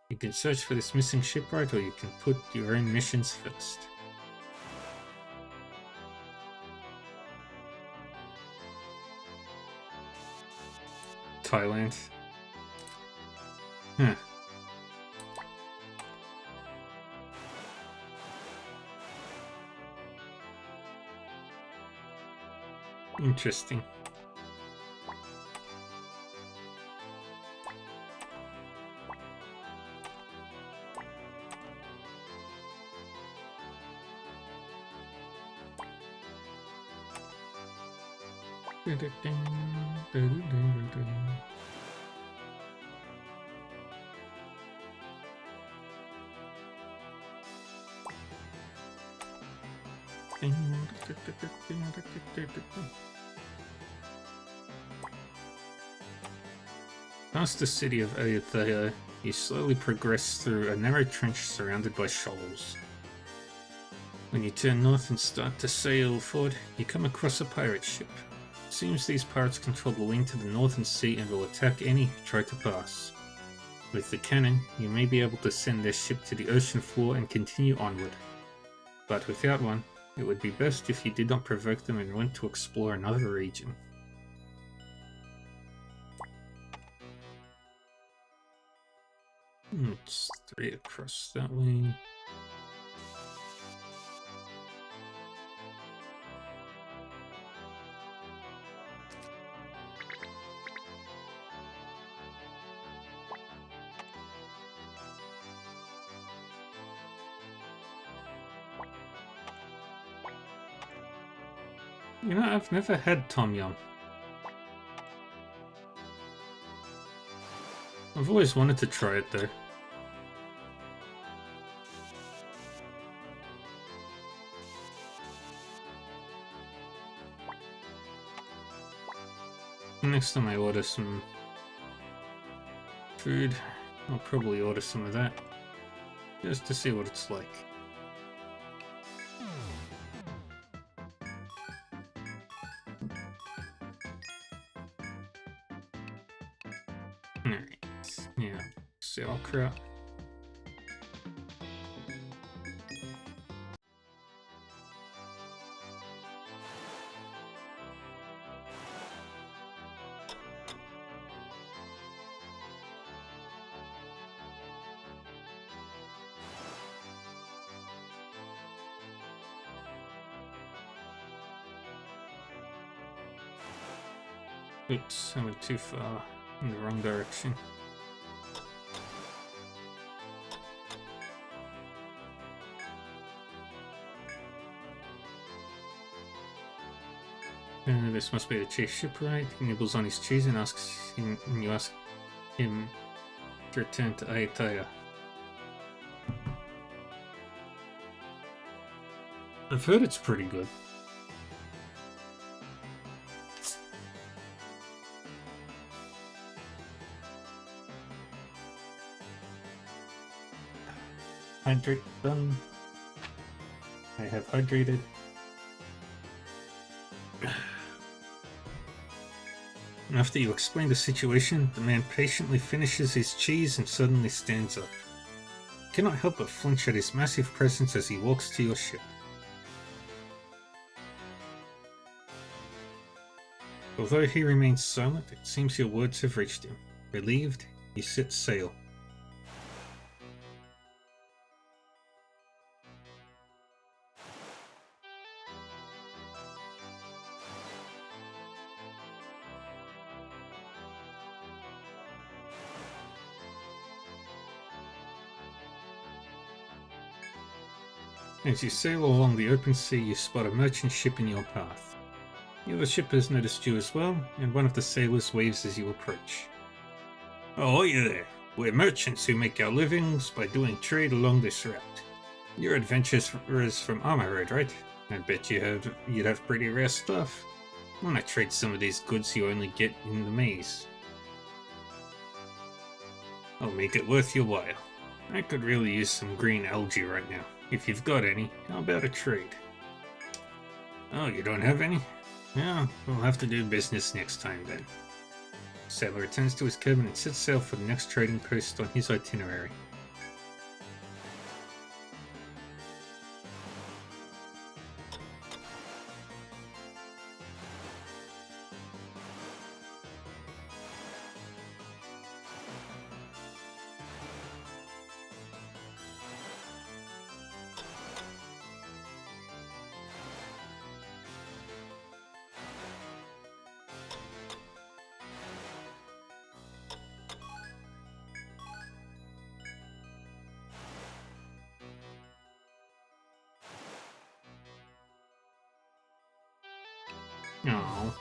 You can search for this missing shipwright, or you can put your own missions first. Thailand. Huh. Interesting. Past the city of Ayatthaya, you slowly progress through a narrow trench surrounded by shoals. When you turn north and start to sail forward, you come across a pirate ship. It seems these pirates control the link to the northern sea and will attack any who try to pass. With the cannon, you may be able to send their ship to the ocean floor and continue onward. But without one, it would be best if you did not provoke them and went to explore another region. It's 3 across that way. You know, I've never had Tom Yum. I've always wanted to try it though. Next time I order some food, I'll probably order some of that, just to see what it's like. Alright, yeah, sauerkraut. Oops, I went too far in the wrong direction. This must be the chief shipwright. He nibbles on his cheese and you ask him to return to Ayatthaya. I've heard it's pretty good. Hydrate done. I have hydrated. After you explain the situation, the man patiently finishes his cheese and suddenly stands up. You cannot help but flinch at his massive presence as he walks to your ship. Although he remains silent, it seems your words have reached him. Relieved, you set sail. As you sail along the open sea, you spot a merchant ship in your path. The other ship has noticed you as well, and one of the sailors waves as you approach.
Oh, you there.
We're merchants who make our livings by doing trade along this route. You're adventurers from Armor Road, right? I bet you'd have pretty rare stuff. I want to trade some of these goods you only get in the maze. I'll make it worth your while. I could really use some green algae right now. If you've got any, how about a trade? Oh, you don't have any? Yeah, we'll have to do business next time then. Sailor returns to his cabin and sets sail for the next trading post on his itinerary. Oh.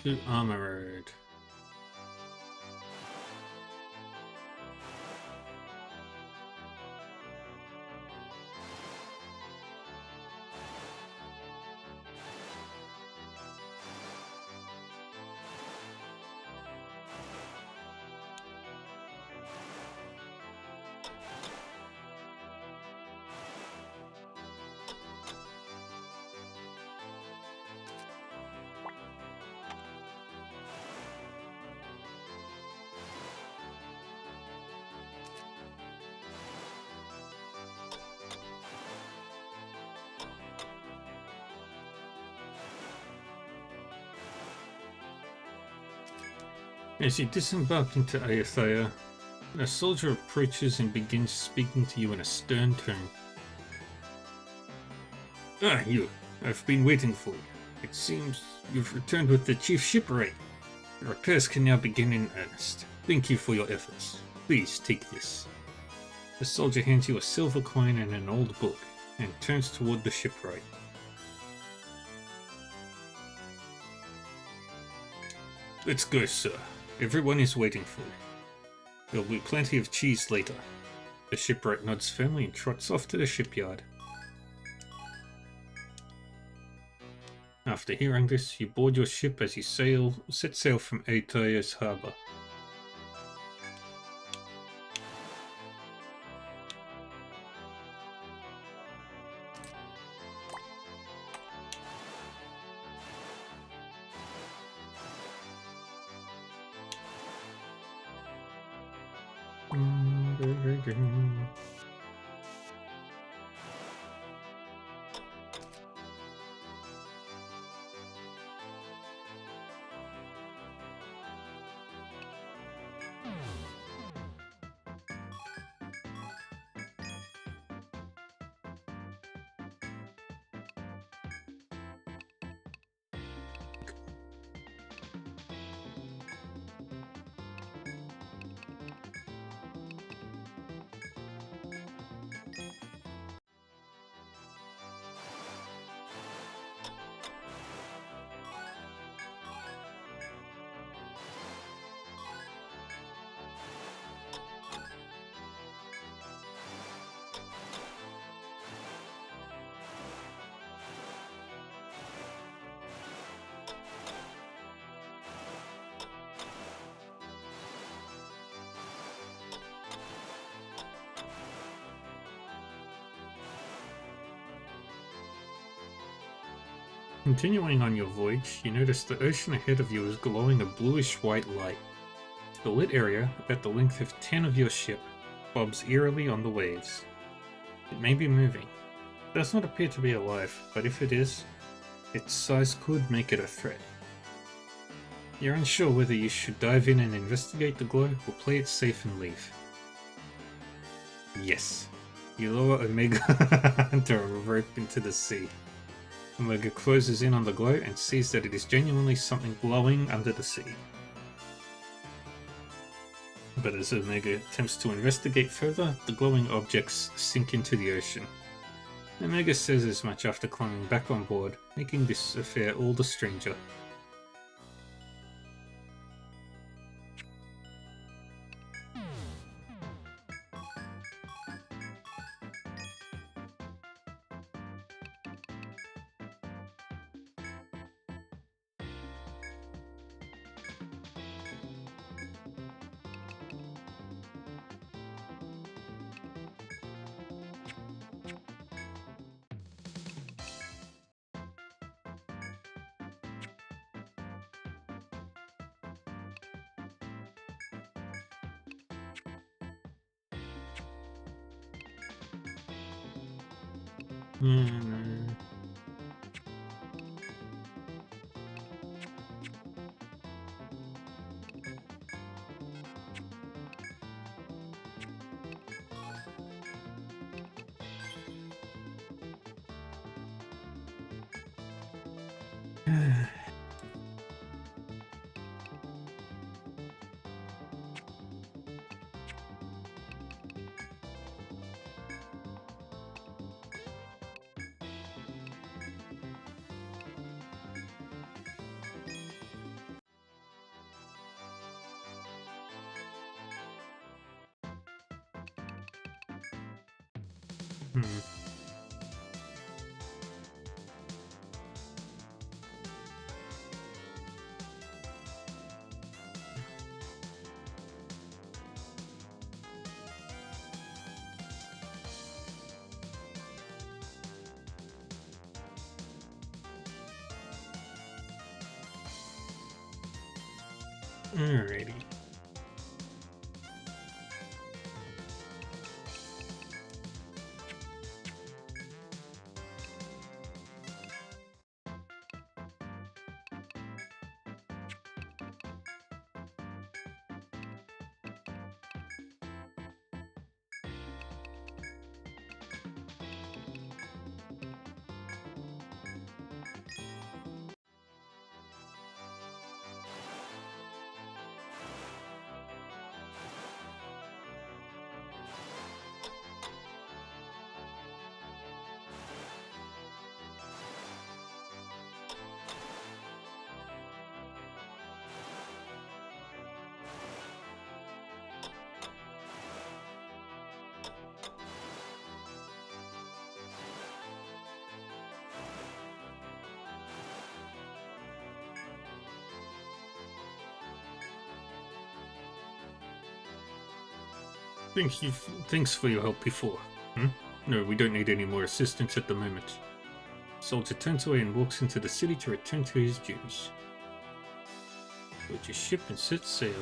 To Armor Road. As you disembark into Ayathaya, a soldier approaches and begins speaking to you in a stern tone. Ah, you. I've been waiting for you. It seems you've returned with the chief shipwright. The repairs can now begin in earnest. Thank you for your efforts. Please take this. The soldier hands you a silver coin and an old book, and turns toward the shipwright. Let's go, sir. Everyone is waiting for you. There'll be plenty of cheese later. The shipwright nods firmly and trots off to the shipyard. After hearing this, you board your ship as you set sail from Eitaya's harbour. Continuing on your voyage, you notice the ocean ahead of you is glowing a bluish-white light. The lit area, about the length of 10 of your ship, bobs eerily on the waves. It may be moving. It does not appear to be alive, but if it is, its size could make it a threat. You're unsure whether you should dive in and investigate the glow or play it safe and leave. Yes. You lower Omega under a rope into the sea. Omega closes in on the glow and sees that it is genuinely something glowing under the sea. But as Omega attempts to investigate further, the glowing objects sink into the ocean.
Omega says as much after climbing back on board, making this affair all the stranger. Alrighty. Thanks for your help before. No, we don't need any more assistance at the moment. Soldier turns away and walks into the city to return to his duties. Load your ship and set sail.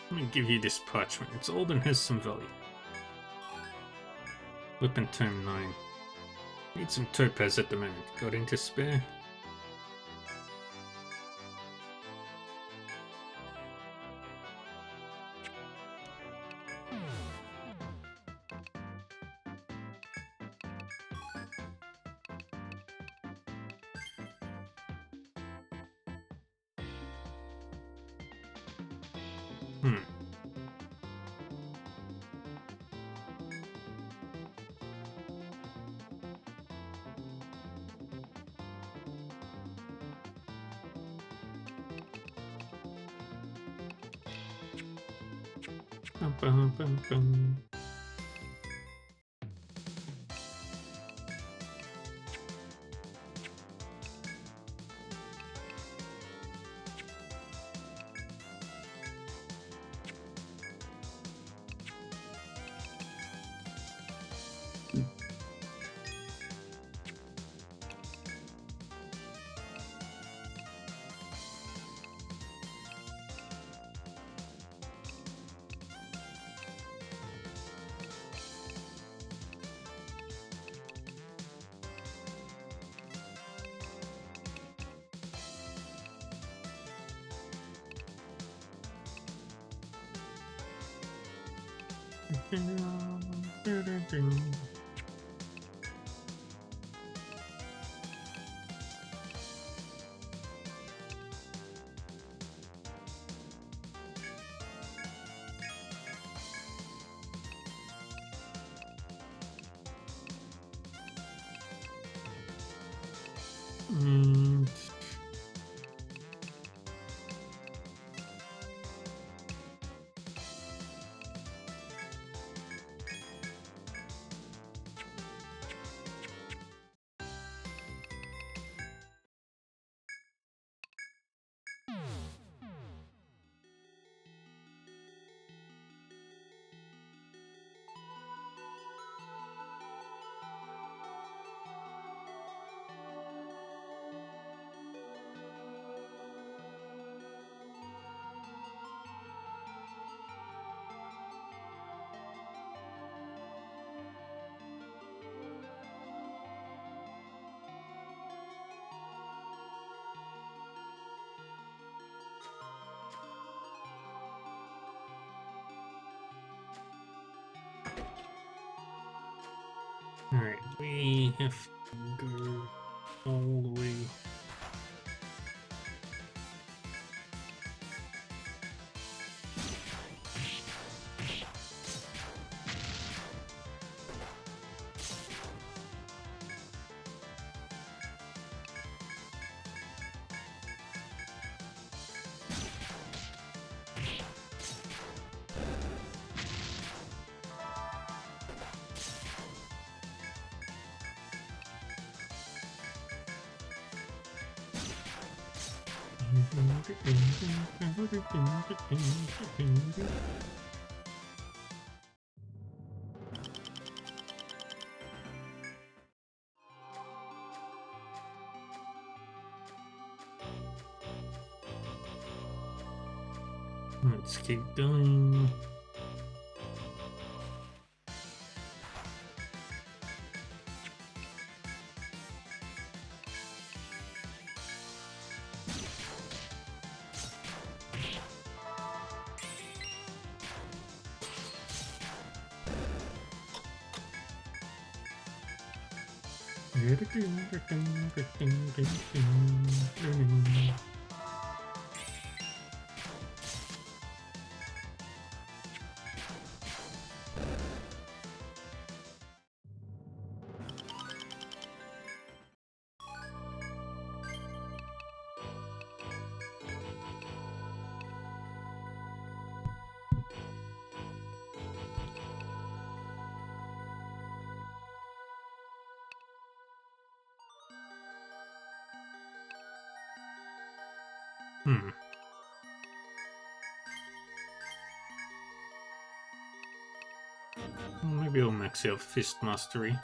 Let me give you this parchment. It's old and has some value. Weapon term 9. Need some topaz at the moment. Got any to spare? Bum, bum, bum. Alright, we have to go all the way. Let's keep going. Maybe I'll max out Fist Mastery.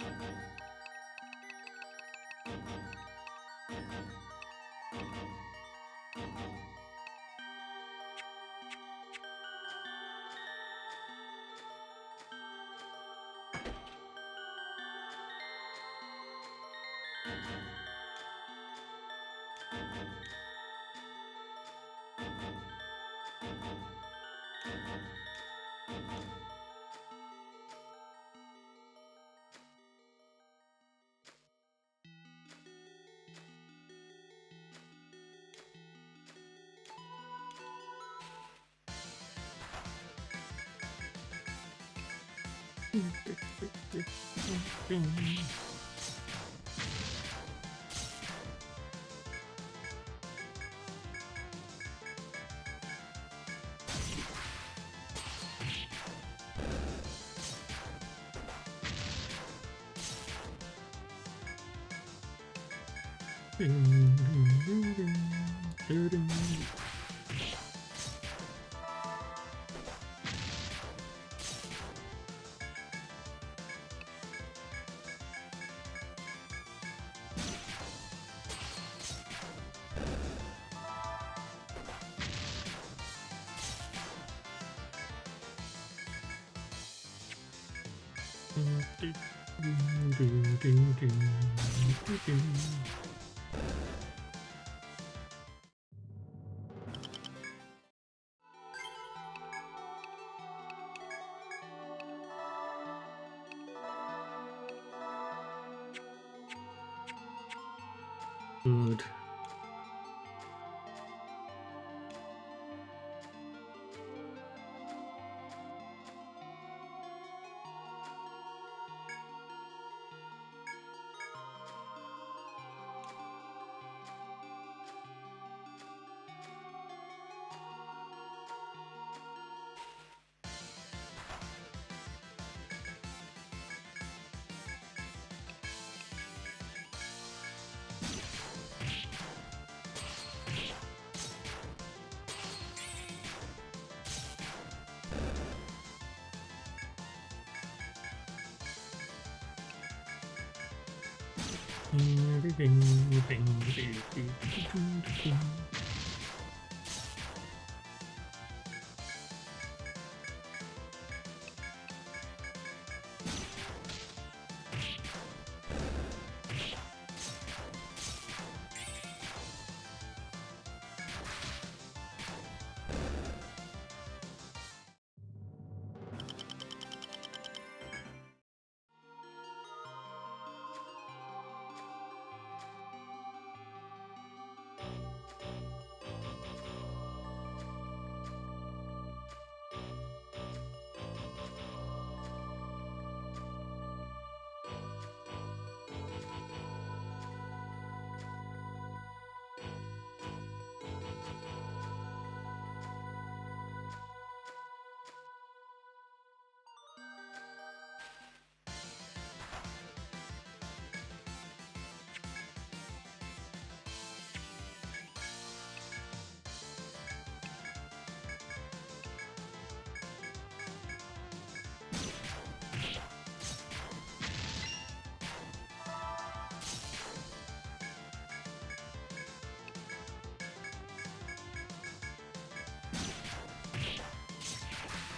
Good.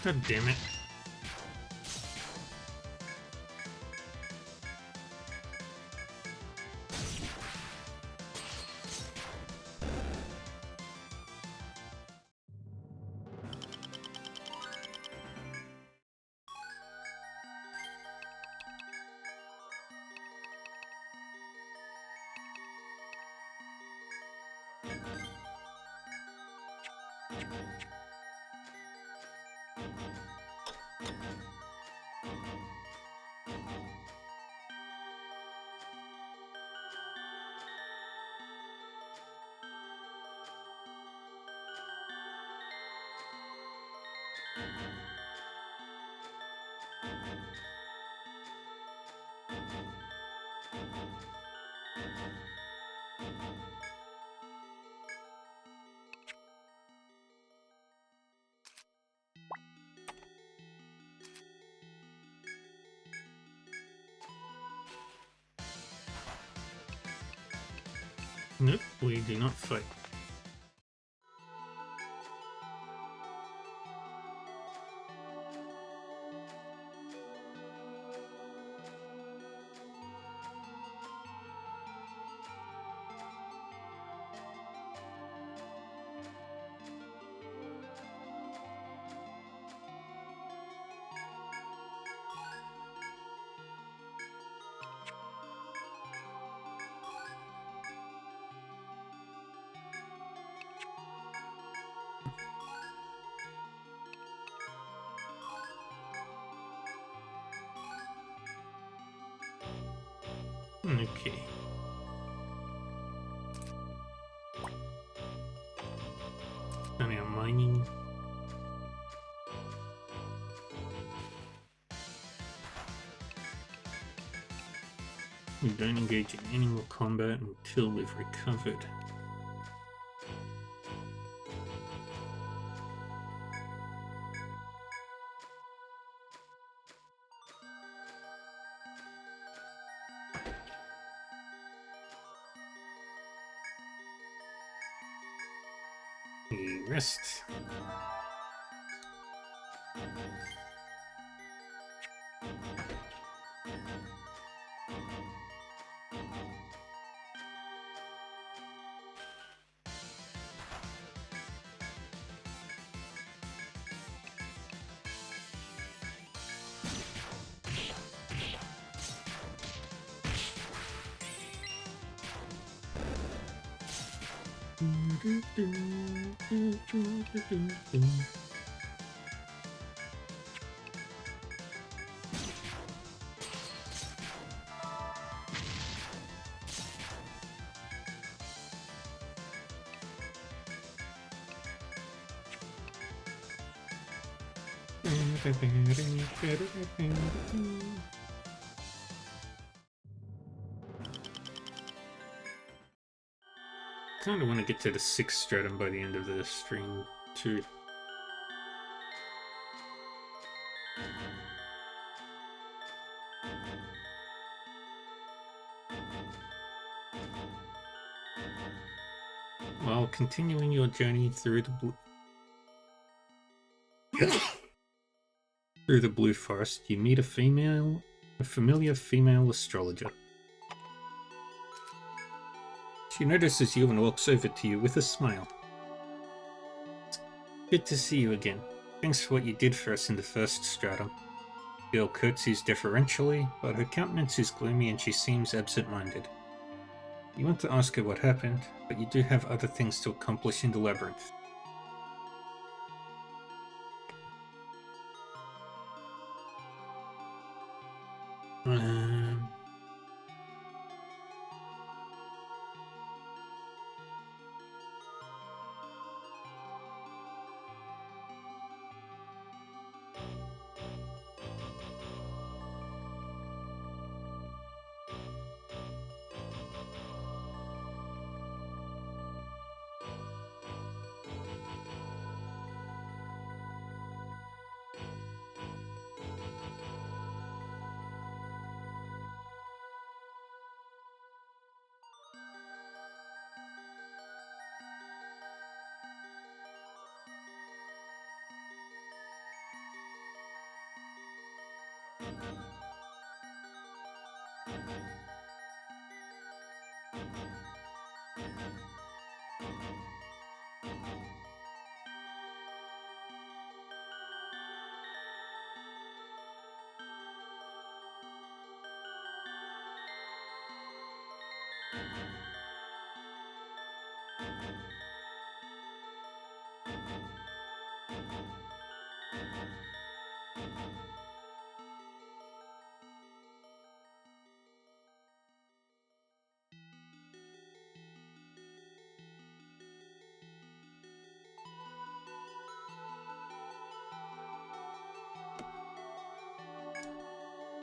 God damn it. Nope, we do not fight. Okay. Turning on mining. We don't engage in any more combat until we've recovered. We rest. Kind of want to get to the 6th stratum by the end of the stream, too. While continuing your journey through the blue forest, you meet a familiar female astrologer. She notices you and walks over to you with a smile. Good to see you again. Thanks for what you did for us in the 1st stratum. The girl curtsies deferentially, but her countenance is gloomy and she seems absent-minded. You want to ask her what happened, but you do have other things to accomplish in the labyrinth.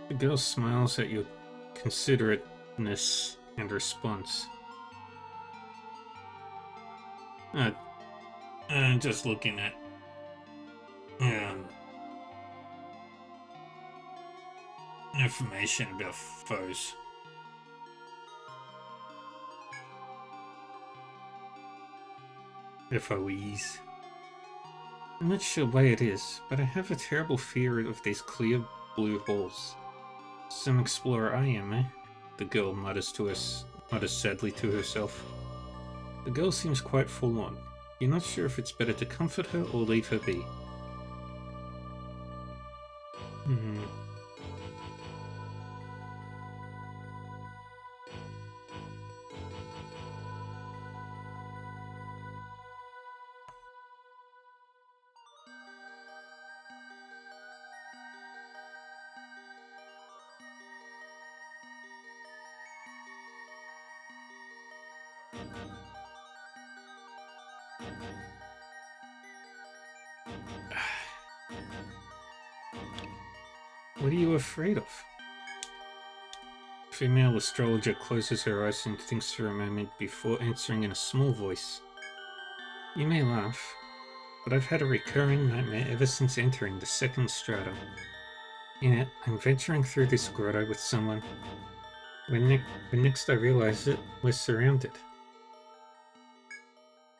The girl smiles at your considerateness and response. I'm just looking at information about foes. FOEs. I'm not sure why it is, but I have a terrible fear of these clear blue halls. Some explorer I am, eh? The girl mutters sadly to herself. The girl seems quite forlorn. You're not sure if it's better to comfort her or leave her be. What are you afraid of? Female astrologer closes her eyes and thinks for a moment before answering in a small voice. You may laugh, but I've had a recurring nightmare ever since entering the 2nd stratum. In it, I'm venturing through this grotto with someone. When next I realize it, we're surrounded.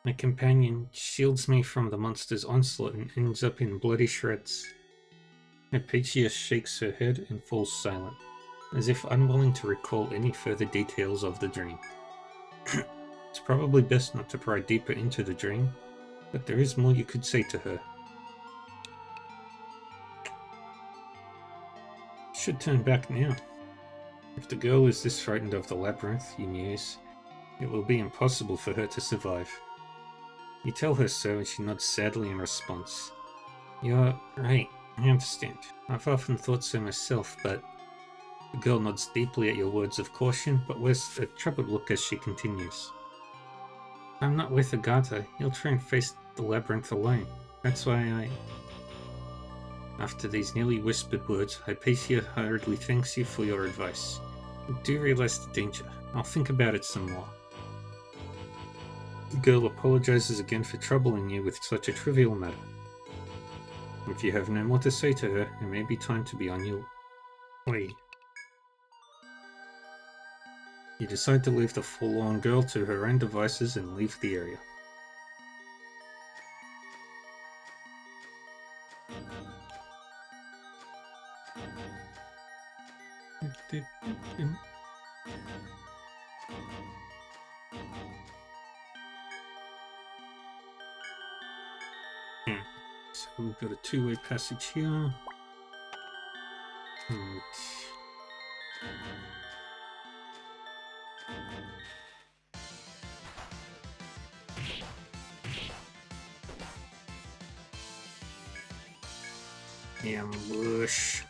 My companion shields me from the monster's onslaught and ends up in bloody shreds. Hypatia shakes her head and falls silent, as if unwilling to recall any further details of the dream. It's probably best not to pry deeper into the dream, but there is more you could say to her. Should turn back now. If the girl is this frightened of the labyrinth, you muse, It will be impossible for her to survive. You tell her so, and she nods sadly in response. You're right, I understand. I've often thought so myself, but... The girl nods deeply at your words of caution, but wears a troubled look as she continues. I'm not with Agata. You'll try and face the labyrinth alone. That's why I... After these nearly whispered words, Hypatia hurriedly thanks you for your advice. You do realize the danger. I'll think about it some more. The girl apologizes again for troubling you with such a trivial matter. If you have no more to say to her, it may be time to be on your way. You decide to leave the forlorn girl to her own devices and leave the area. So we've got a two-way passage here. And ambush.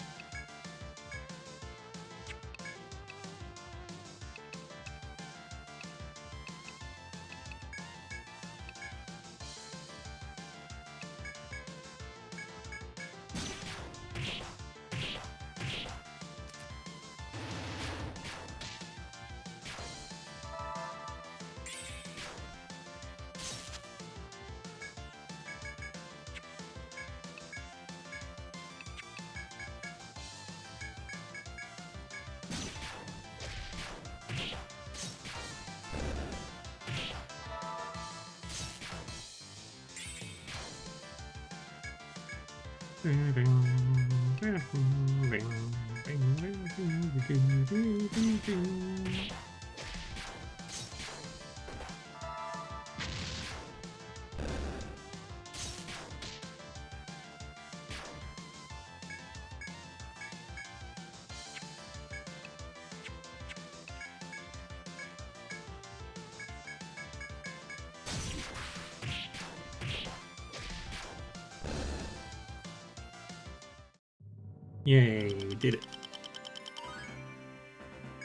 Yay, we did it.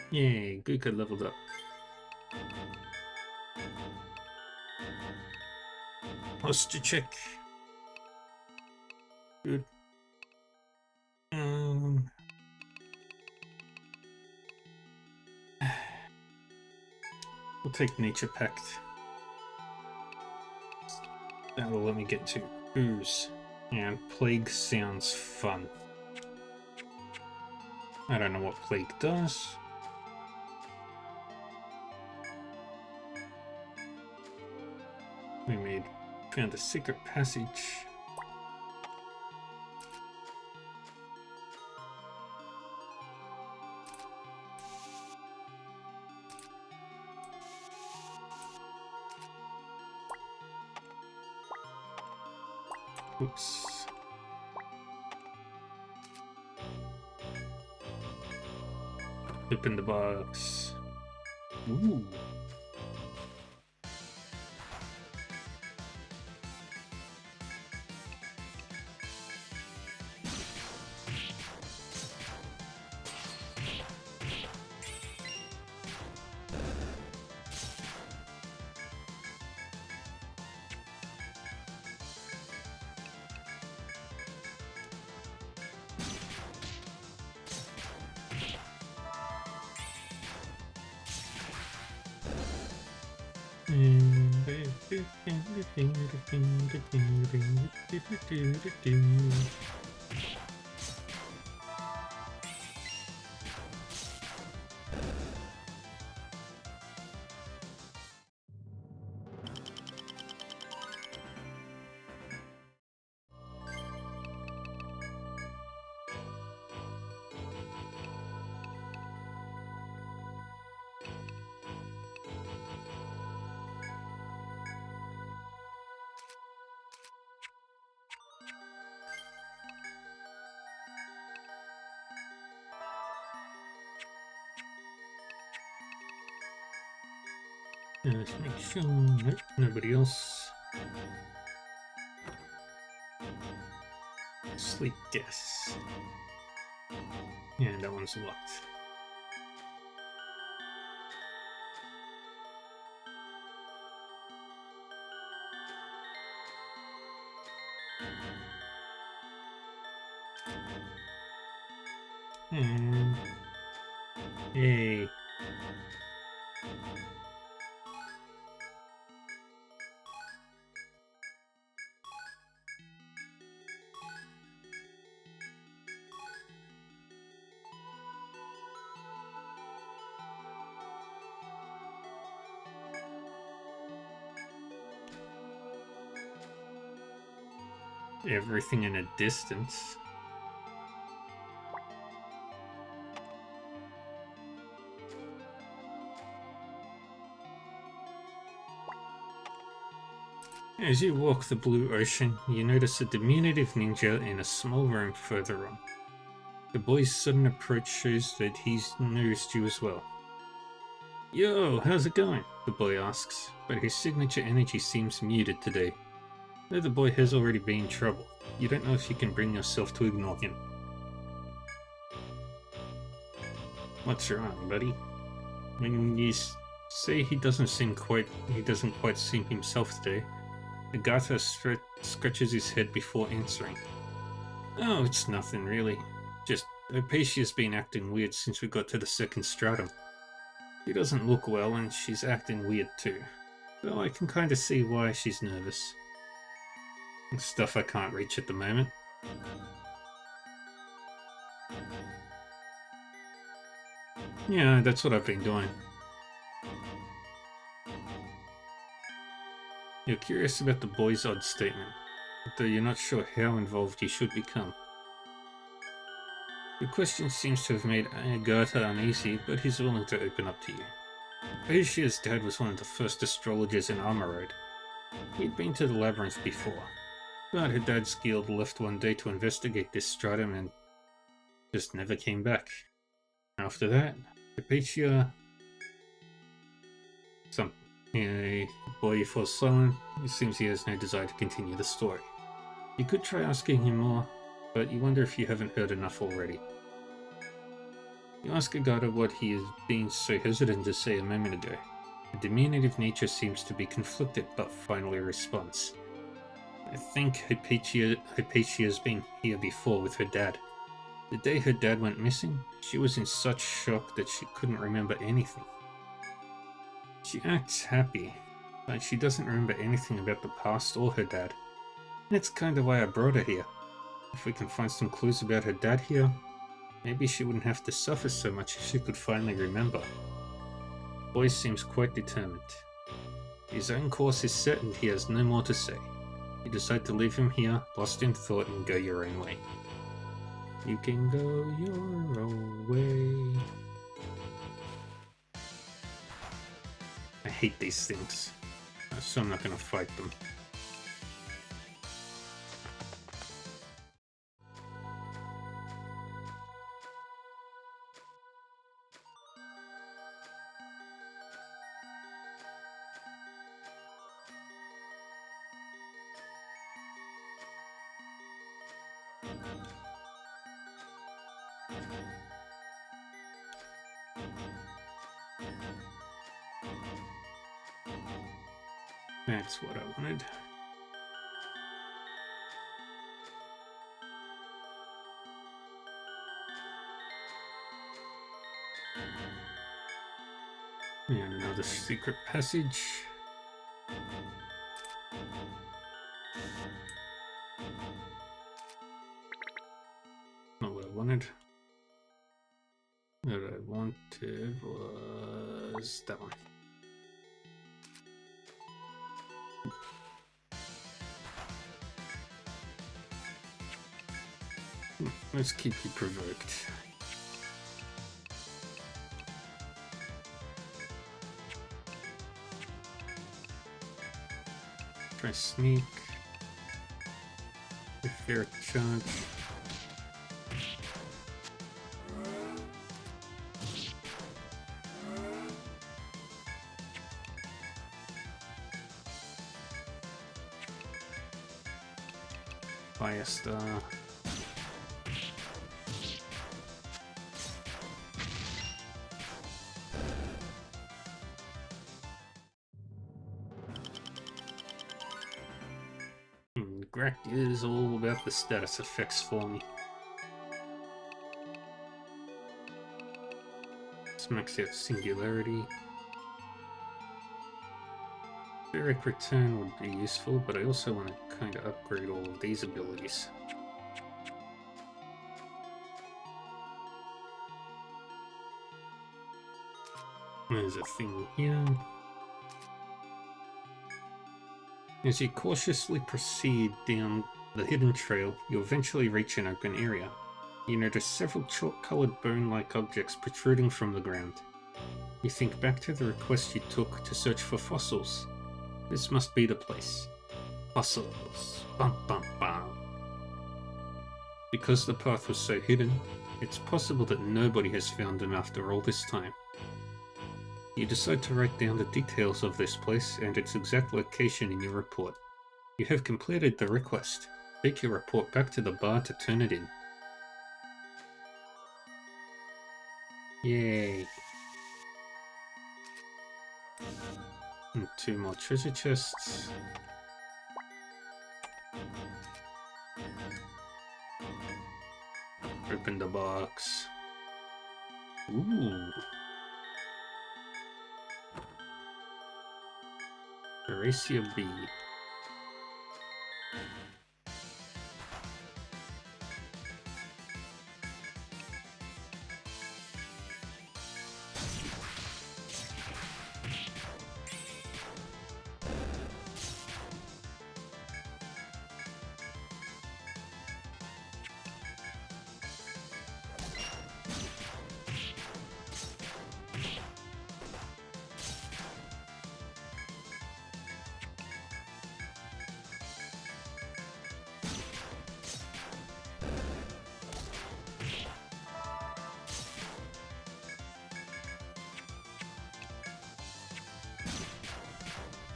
Yay, Guka leveled up. Posture check. Good. We'll take Nature Pact. That'll let me get to Ooze. And Plague sounds fun. I don't know what Plague does. We found a secret passage. Oops. Open the box. Ooh. Let's make sure. Nope, nobody else. Sleep guess. Yeah, that one's locked. And yay. Everything in a distance. As you walk the blue ocean, you notice a diminutive ninja in a small room further on. The boy's sudden approach shows that he's noticed you as well. Yo, how's it going? The boy asks, but his signature energy seems muted today. Though the boy has already been in trouble, you don't know if you can bring yourself to ignore him. What's wrong, buddy? When you say he doesn't quite seem himself today, Agatha scratches his head before answering. Oh, it's nothing really. Just Hypatia's been acting weird since we got to the second stratum. She doesn't look well and she's acting weird too. Though I can kinda see why she's nervous. Stuff I can't reach at the moment. Yeah, that's what I've been doing. You're curious about the boy's odd statement, though you're not sure how involved you should become. Your question seems to have made Agatha uneasy, but he's willing to open up to you. Hypatia's dad was one of the first astrologers in Armor Road. He'd been to the labyrinth before, but her dad's guild left one day to investigate this stratum and just never came back. After that, Hypatia... The boy falls silent. It seems he has no desire to continue the story. You could try asking him more, but you wonder if you haven't heard enough already. You ask Agatha what he is being so hesitant to say a moment ago. The diminutive nature seems to be conflicted, but finally responds. I think Hypatia's been here before with her dad. The day her dad went missing, she was in such shock that she couldn't remember anything. She acts happy, but she doesn't remember anything about the past or her dad. That's kind of why I brought her here. If we can find some clues about her dad here, maybe she wouldn't have to suffer so much if she could finally remember. The boy seems quite determined. His own course is set and he has no more to say. You decide to leave him here, lost in thought, and go your own way. You can go your own way. I hate these things, so I'm not going to fight them. That's what I wanted. And another secret passage. Not what I wanted. What I wanted was that one. Let's keep you provoked. Try sneak. A fair chunk. Firestar. Gract is all about the status effects for me. Let's max out Singularity. Direct Return would be useful, but I also want to kind of upgrade all of these abilities. There's a thing here. As you cautiously proceed down the hidden trail, you eventually reach an open area. You notice several chalk-coloured bone-like objects protruding from the ground. You think back to the request you took to search for fossils. This must be the place. Fossils. Bum bum bum. Because the path was so hidden, it's possible that nobody has found them after all this time. You decide to write down the details of this place and its exact location in your report. You have completed the request. Take your report back to the bar to turn it in. Yay. And 2 more treasure chests. Open the box. Ooh. Erasia B.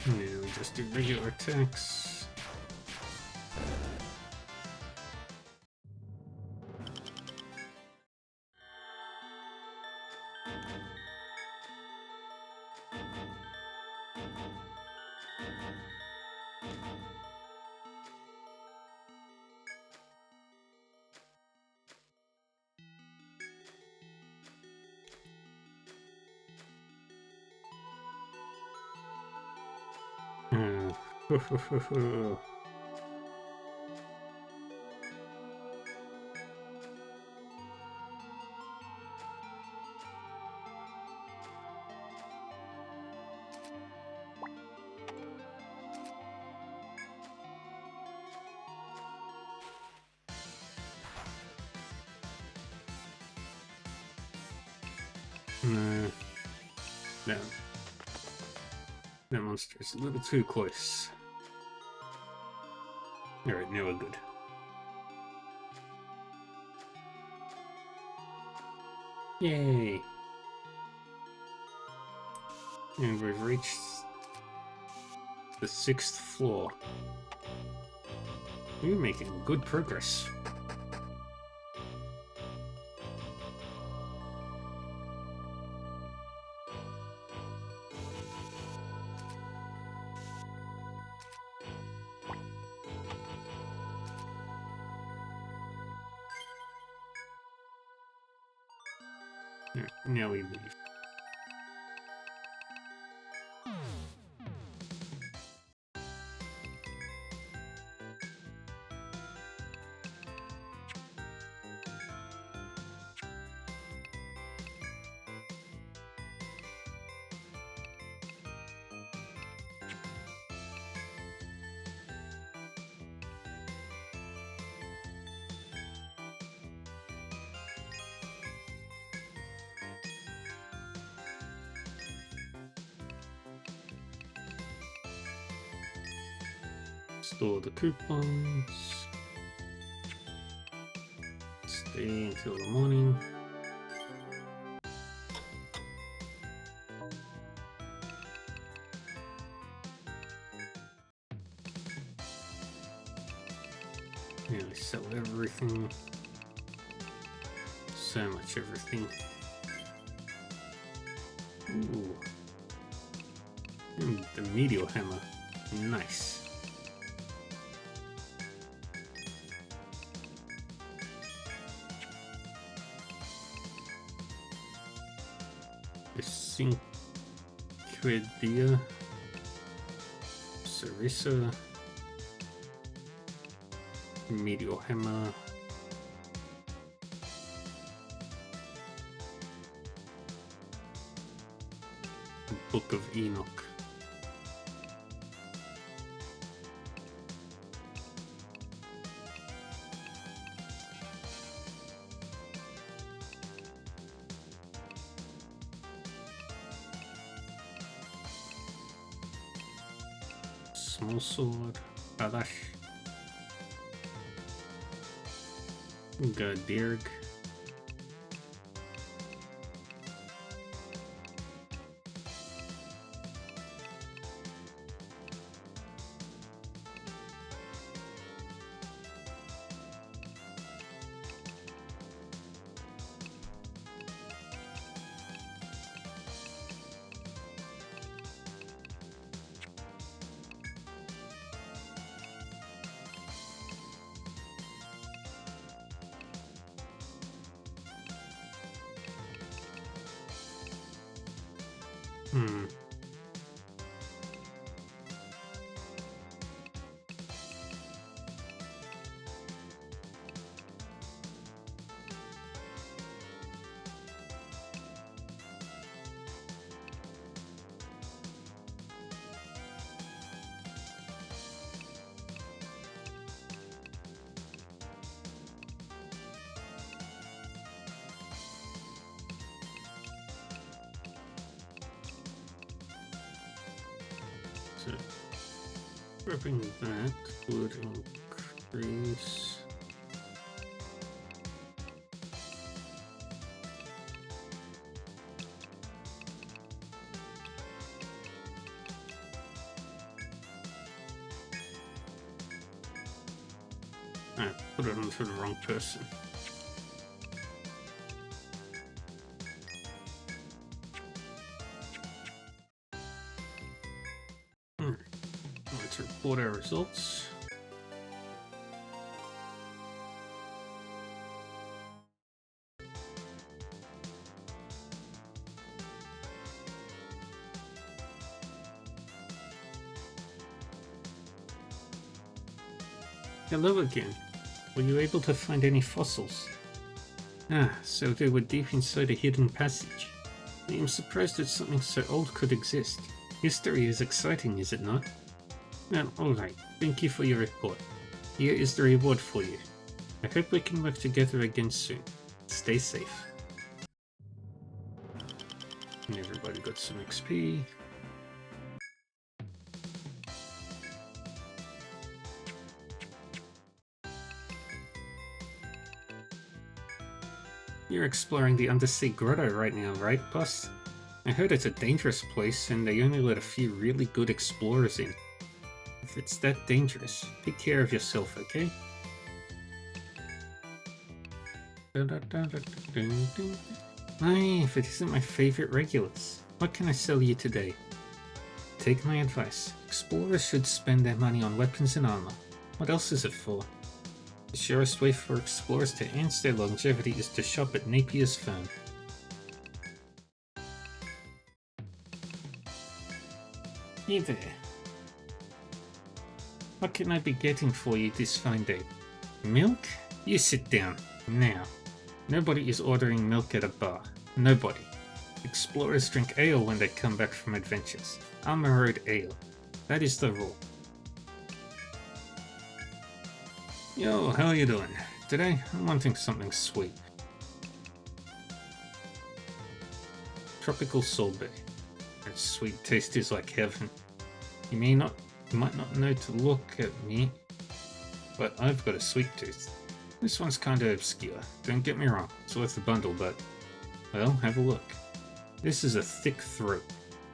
Now we just do regular attacks. No. No. That monster is a little too close. Alright, now we're good. Yay! And we've reached the 6th floor. We're making good progress. Now we leave. Store the coupons. Stay until the morning. Nearly sell everything. So much everything. Ooh. And the meteor hammer. Nice. The Syncridia. Sarissa. Meteor hammer. Book of Enoch. Small sword. Badash. Gadirg. So, grabbing that would increase. I put it onto the wrong person. Let's report our results. Hello again. Were you able to find any fossils? Ah, so they were deep inside a hidden passage. I am surprised that something so old could exist. History is exciting, is it not? Well, alright. Thank you for your report. Here is the reward for you. I hope we can work together again soon. Stay safe. And everybody got some XP. You're exploring the undersea grotto right now, right, boss? I heard it's a dangerous place and they only let a few really good explorers in. If it's that dangerous, take care of yourself, okay? Aye, if it isn't my favorite regulars. What can I sell you today? Take my advice. Explorers should spend their money on weapons and armor. What else is it for? The surest way for explorers to enhance their longevity is to shop at Napier's firm. Hey there. What can I be getting for you this fine day? Milk? You sit down, now. Nobody is ordering milk at a bar. Nobody. Explorers drink ale when they come back from adventures. Armor Road ale. That is the rule. Yo, how are you doing? Today, I'm wanting something sweet. Tropical sorbet. That sweet taste is like heaven. You might not know to look at me, but I've got a sweet tooth. This one's kinda obscure, don't get me wrong, it's worth the bundle, but, well, have a look. This is a thick throat.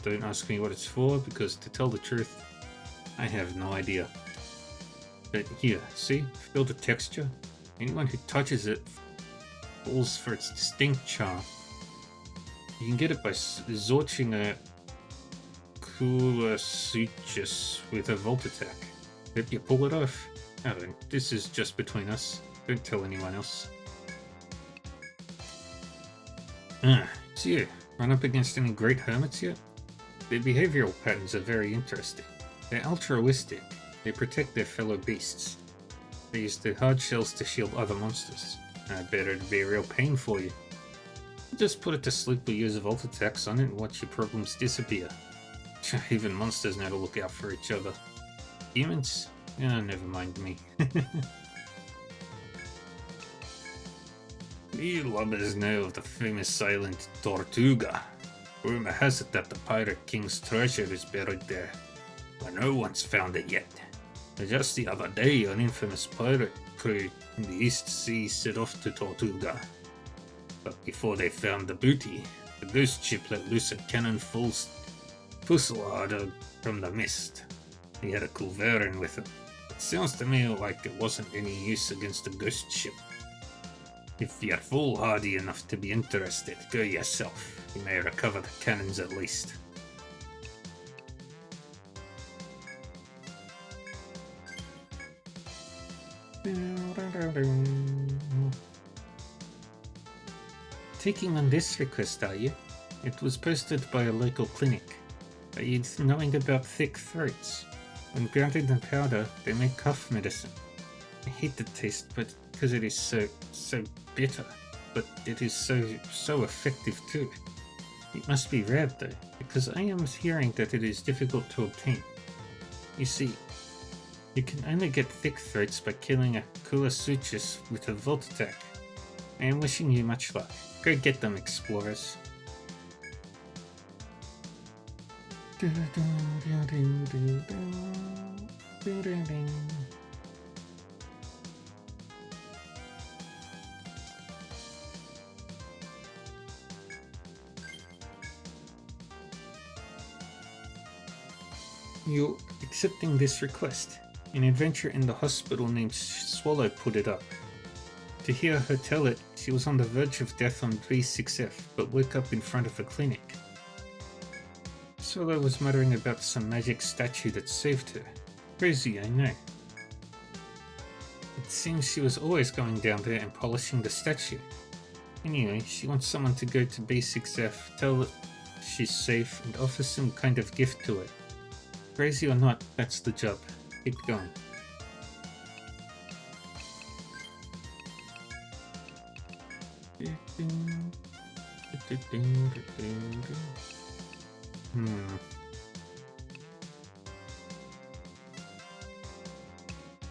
Don't ask me what it's for, because to tell the truth, I have no idea. But here, see? Feel the texture? Anyone who touches it falls for its distinct charm. You can get it by zorching a Kulasuchus with a Volt attack. If you pull it off. Oh, this is just between us. Don't tell anyone else. It's you. Run up against any great hermits yet? Their behavioral patterns are very interesting. They're altruistic. They protect their fellow beasts. They use their hard shells to shield other monsters. I bet it'd be a real pain for you. Just put it to sleep or use Volt attacks on it and watch your problems disappear. Even monsters know to look out for each other. Humans? Oh, never mind me. We lovers know of the famous silent Tortuga. Rumor has it that the Pirate King's treasure is buried there, but no one's found it yet. Just the other day, an infamous pirate crew in the East Sea set off to Tortuga. But before they found the booty, the ghost ship let loose a cannon fusillade from the mist. He had a culverin with him. It sounds to me like it wasn't any use against a ghost ship. If you're foolhardy enough to be interested, go yourself. You may recover the cannons at least. Taking on this request, are you? It was posted by a local clinic. Are you knowing about thick throats? When grounded in powder, they make cough medicine. I hate the taste, but because it is so bitter. But it is so effective too. It must be rare though, because I am hearing that it is difficult to obtain. You see, you can only get thick throats by killing a Kulasuchus with a Volt attack. I am wishing you much luck. Go get them, explorers. You're accepting this request. An adventurer in the hospital named Swallow put it up. To hear her tell it, she was on the verge of death on V6F, but woke up in front of a clinic. Swallow was muttering about some magic statue that saved her. Crazy, I know. It seems she was always going down there and polishing the statue. Anyway, she wants someone to go to B6F, tell it she's safe, and offer some kind of gift to it. Crazy or not, that's the job. Keep going.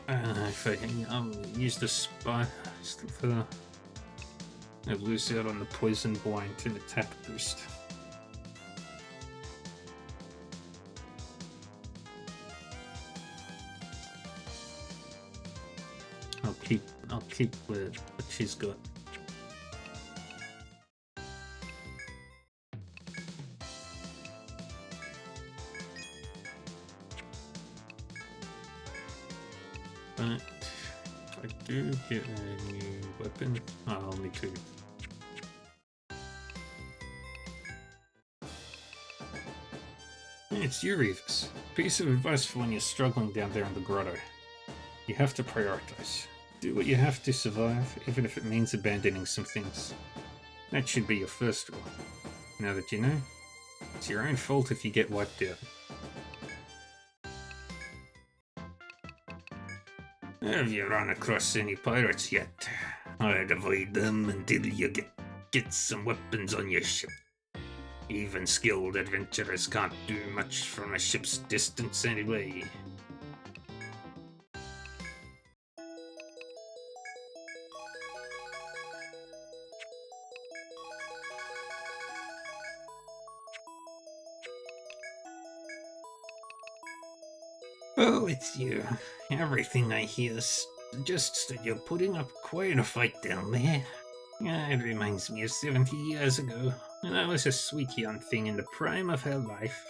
If I use the spy for I lose out on the poison blind and attack boost. I'll keep with what she's got. But if I do get a new weapon, I'll need to. It's you, Revis. Piece of advice for when you're struggling down there in the grotto. You have to prioritize. Do what you have to survive, even if it means abandoning some things. That should be your first rule. Now that you know, it's your own fault if you get wiped out. Have you run across any pirates yet? I'd avoid them until you get some weapons on your ship. Even skilled adventurers can't do much from a ship's distance anyway. Oh, it's you. Everything I hear suggests that you're putting up quite a fight down there. It reminds me of 70 years ago, when I was a sweet young thing in the prime of her life.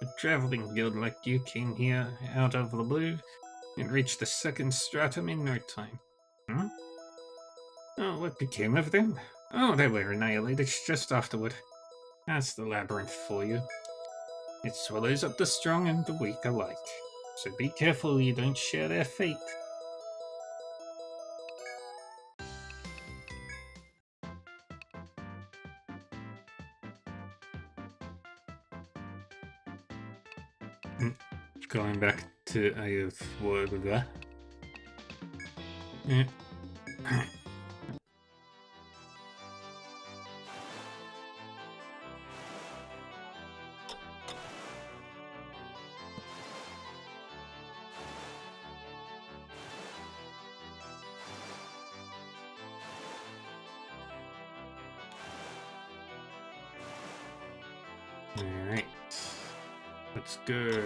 A traveling guild like you came here out of the blue, and reach the second stratum in no time. Hmm? Oh, what became of them? Oh, they were annihilated just afterward. That's the labyrinth for you. It swallows up the strong and the weak alike. So be careful you don't share their fate. Going back to Eye of Whatever. Yeah. Alright. Let's go.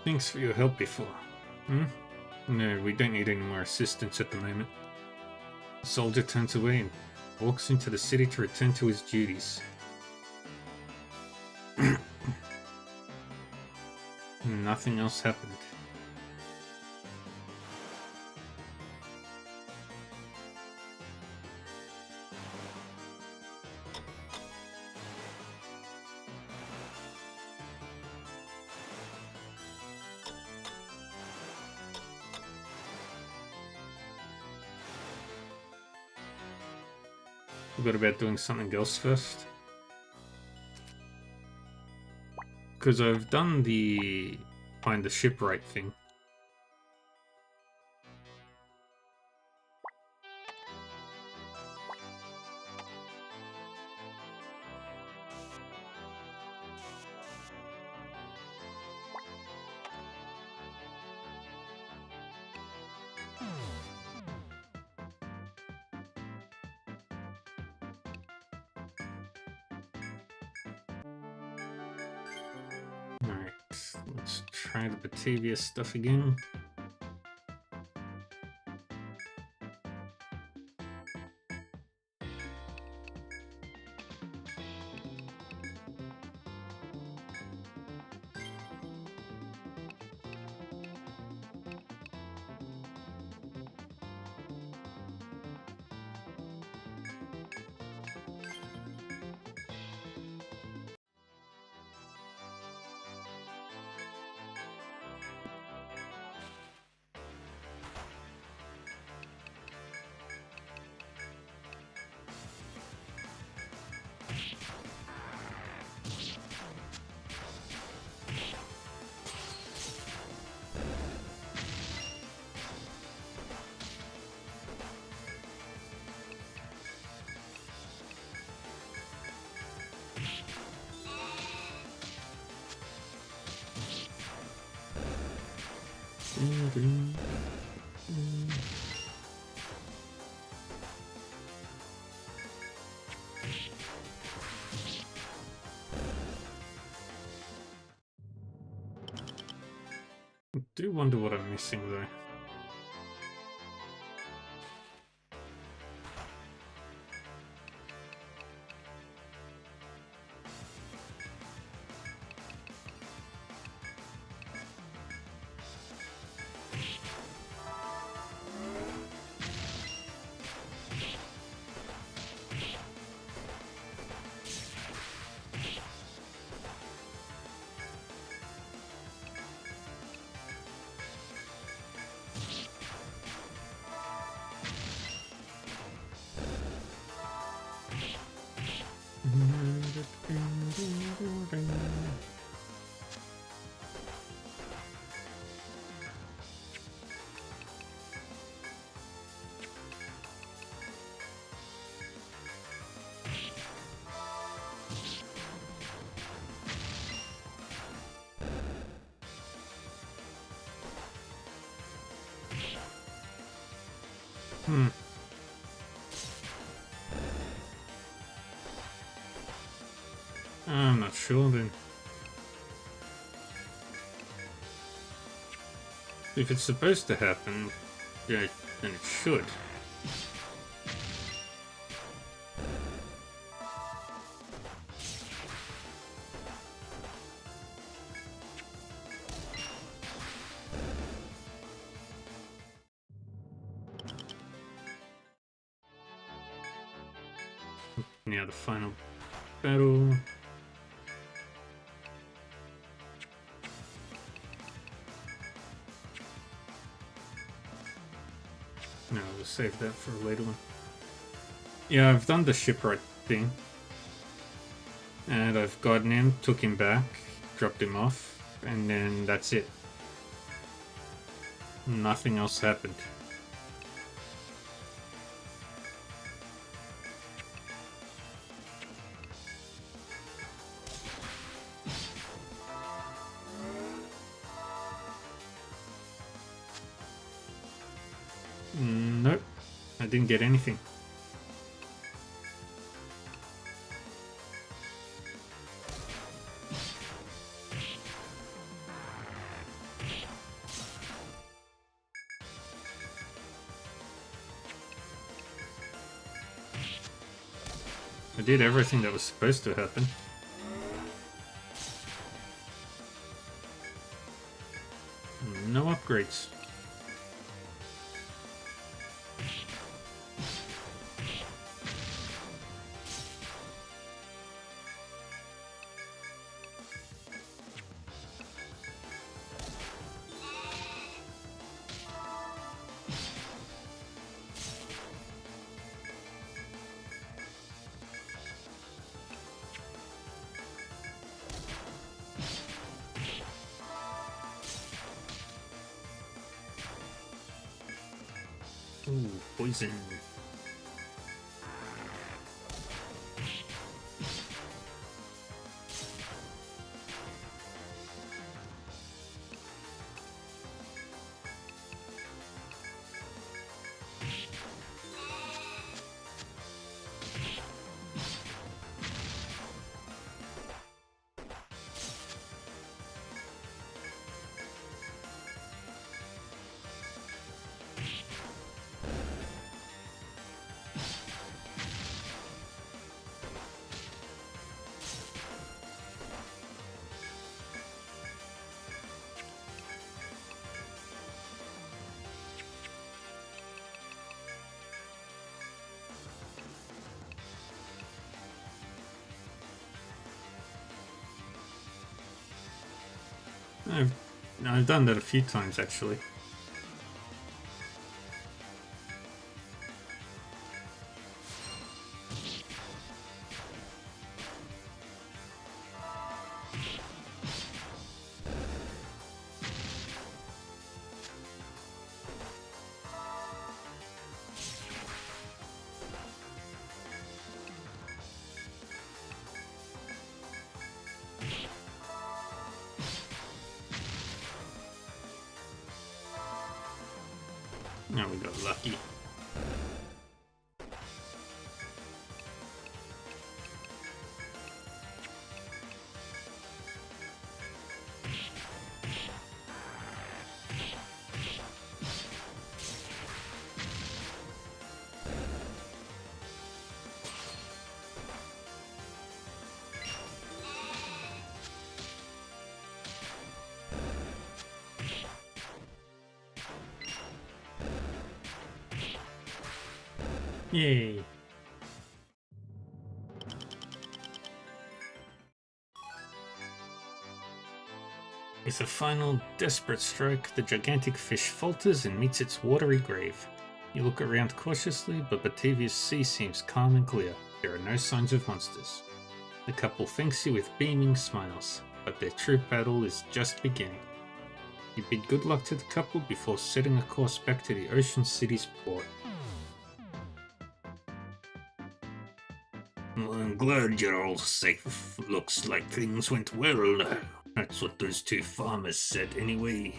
Thanks for your help before. No, we don't need any more assistance at the moment. The soldier turns away and walks into the city to return to his duties. Nothing else happened. What about doing something else first? Because I've done the find the shipwright thing. Alright, let's try the Batavia stuff again. I do wonder what I'm missing though. I'm not sure then. If it's supposed to happen, yeah, then it should. Now the final battle. No, we'll save that for a later one. Yeah, I've done the shipwright thing. And I've gotten him, took him back, dropped him off, and then that's it. Nothing else happened. Nope, I didn't get anything. I did everything that was supposed to happen. No upgrades. Ooh, poison. I've done that a few times actually. Now we got lucky. Yay. With a final desperate stroke, the gigantic fish falters and meets its watery grave. You look around cautiously, but Batavia's sea seems calm and clear. There are no signs of monsters. The couple thanks you with beaming smiles, but their true battle is just beginning. You bid good luck to the couple before setting a course back to the Ocean City's port.
Well, I'm glad you're all safe. Looks like things went well. That's what those two farmers said anyway.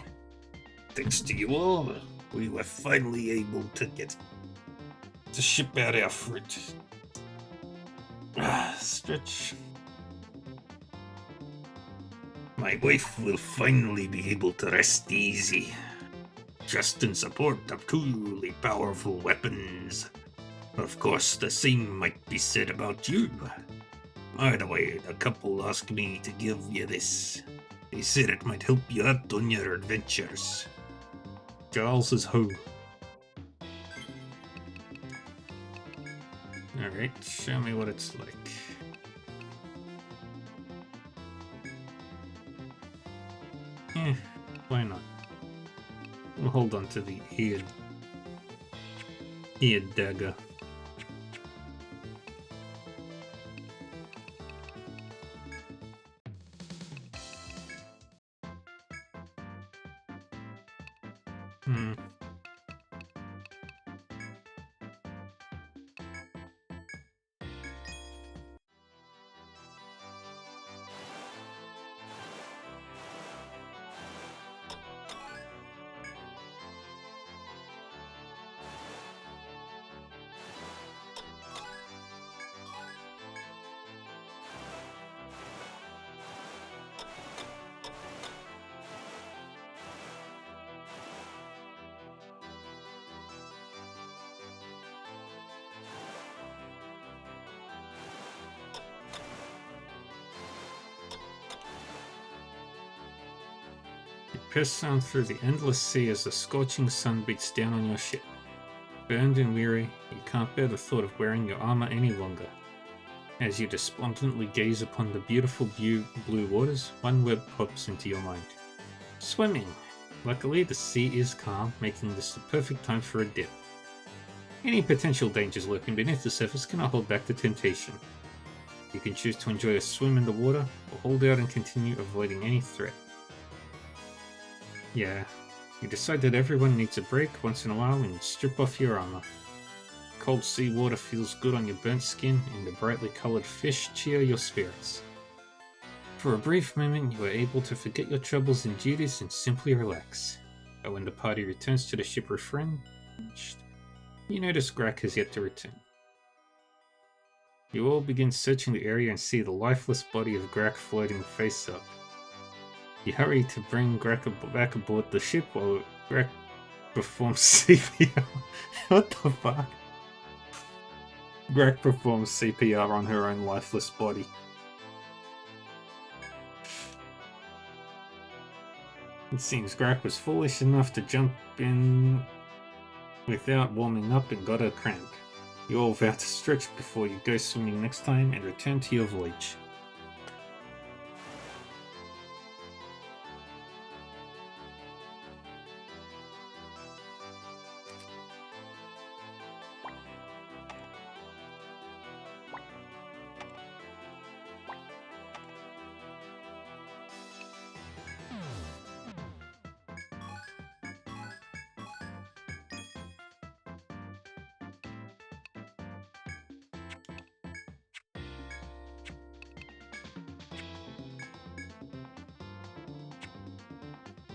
Thanks to you all, we were finally able to ship out our fruit. Stretch. My wife will finally be able to rest easy. just in support of truly powerful weapons. Of course, the same might be said about you. By the way, the couple asked me to give you this. They said it might help you out on your adventures.
Giles is who? Alright, show me what it's like. Why not? We'll hold on to the eared dagger. You press on through the endless sea as the scorching sun beats down on your ship. Burned and weary, you can't bear the thought of wearing your armor any longer. As you despondently gaze upon the beautiful blue waters, one word pops into your mind. Swimming! Luckily, the sea is calm, making this the perfect time for a dip. Any potential dangers lurking beneath the surface cannot hold back the temptation. You can choose to enjoy a swim in the water, or hold out and continue avoiding any threat. Yeah, you decide that everyone needs a break once in a while and strip off your armor. Cold sea water feels good on your burnt skin, and the brightly coloured fish cheer your spirits. For a brief moment, you are able to forget your troubles and duties and simply relax. But when the party returns to the ship refreshed, you notice Grak has yet to return. You all begin searching the area and see the lifeless body of Grak floating face up. You hurry to bring Grak back aboard the ship while Grak performs CPR. What the fuck? Grak performs CPR on her own lifeless body. It seems Grak was foolish enough to jump in without warming up and got a cramp. You all vow to stretch before you go swimming next time and return to your voyage.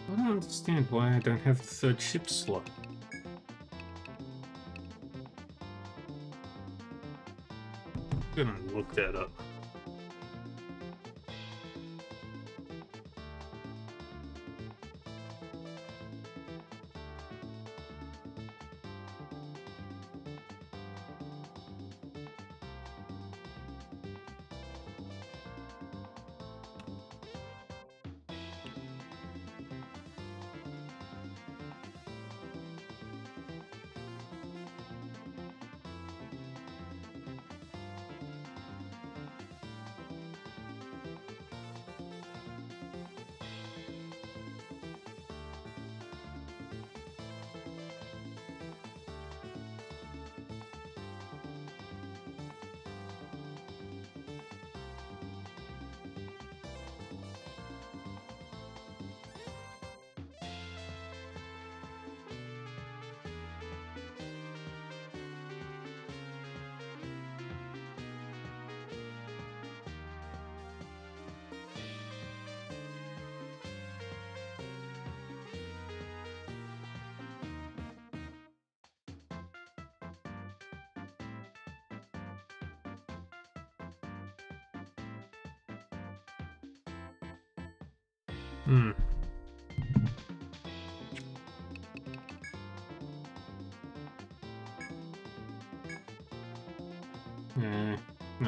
I don't understand why I don't have the third ship slot. I'm gonna look that up.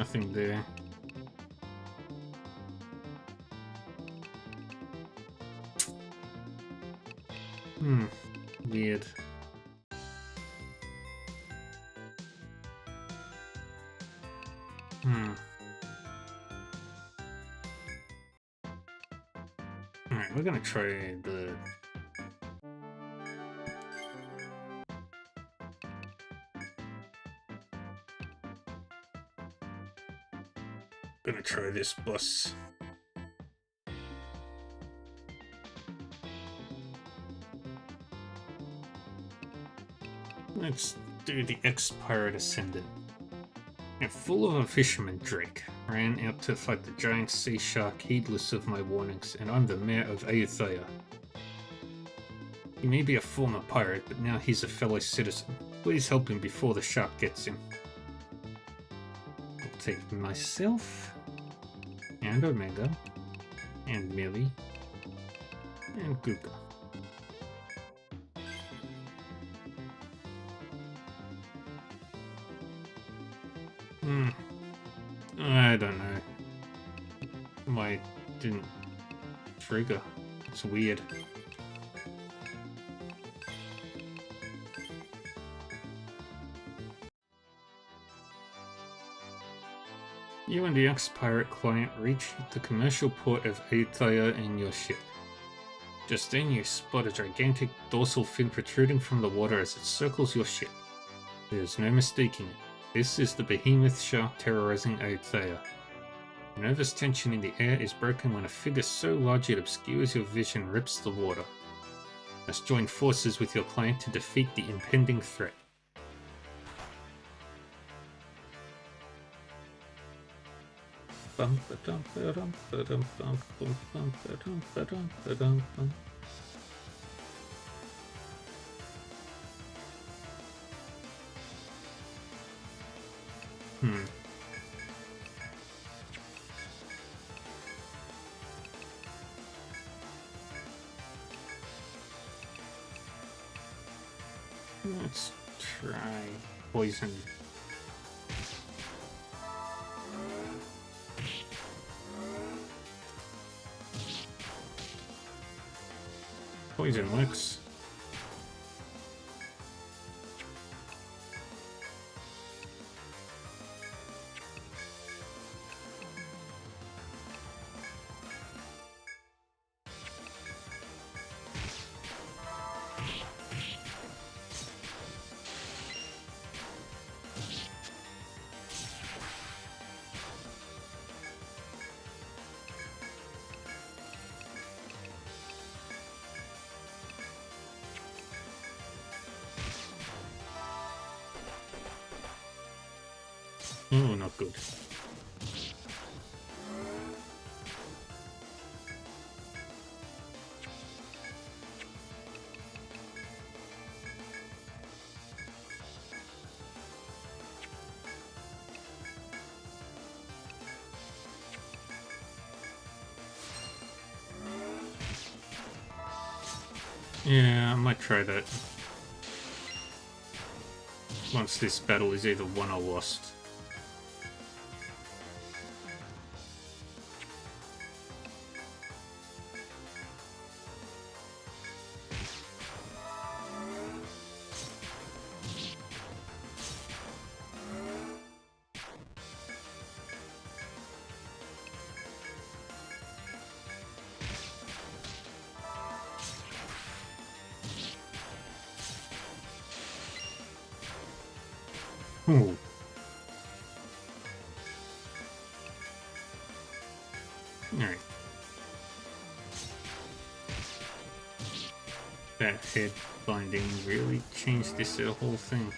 Nothing there. Weird. Alright, we're gonna try the... Gonna try this boss. Let's do the ex-pirate ascendant. And full of a fisherman Drake, ran out to fight the giant sea shark heedless of my warnings, and I'm the mayor of Ayutthaya. He may be a former pirate, but now he's a fellow citizen. Please help him before the shark gets him. I'll take myself, and Omega, and Millie, and Guga. I don't know. Why didn't trigger? It's weird. You and the ex-pirate client reach the commercial port of Ayutthaya in your ship. Just then you spot a gigantic dorsal fin protruding from the water as it circles your ship. There's no mistaking it. This is the behemoth shark terrorizing Ayutthaya. Nervous tension in the air is broken when a figure so large it obscures your vision rips the water. Must join forces with your client to defeat the impending threat. Let's try poison. Poison works. Oh, not good. Yeah, I might try that. Once this battle is either won or lost. Ooh. Alright. That head binding really changed this whole thing.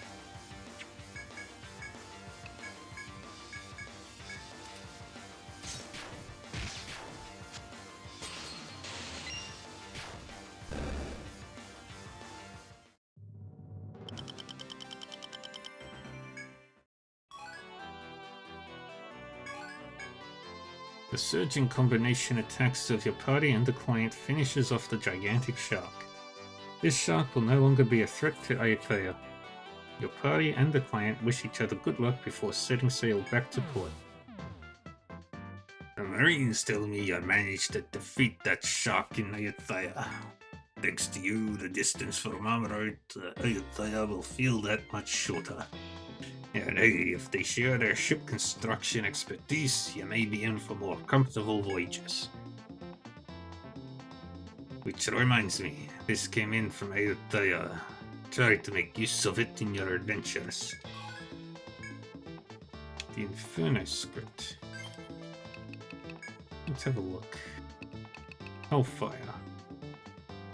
The surging combination attacks of your party and the client finishes off the gigantic shark. This shark will no longer be a threat to Ayutthaya. Your party and the client wish each other good luck before setting sail back to port.
Marines tell me I managed to defeat that shark in Ayutthaya. Thanks to you, the distance from Amaroid to Ayutthaya will feel that much shorter. And hey, if they share their ship construction expertise, you may be in for more comfortable voyages. Which reminds me, this came in from Ayutthaya. Try to make use of it in your adventures. The Inferno script. Let's have a look. Hellfire.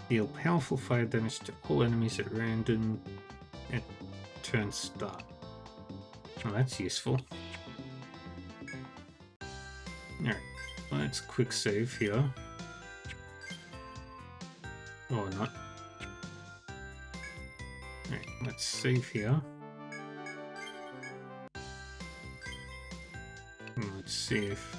Deal powerful fire damage to all enemies at random at turn start. Oh, that's useful. Alright, let's quick save here. Or not. Alright, let's save here. And let's see if...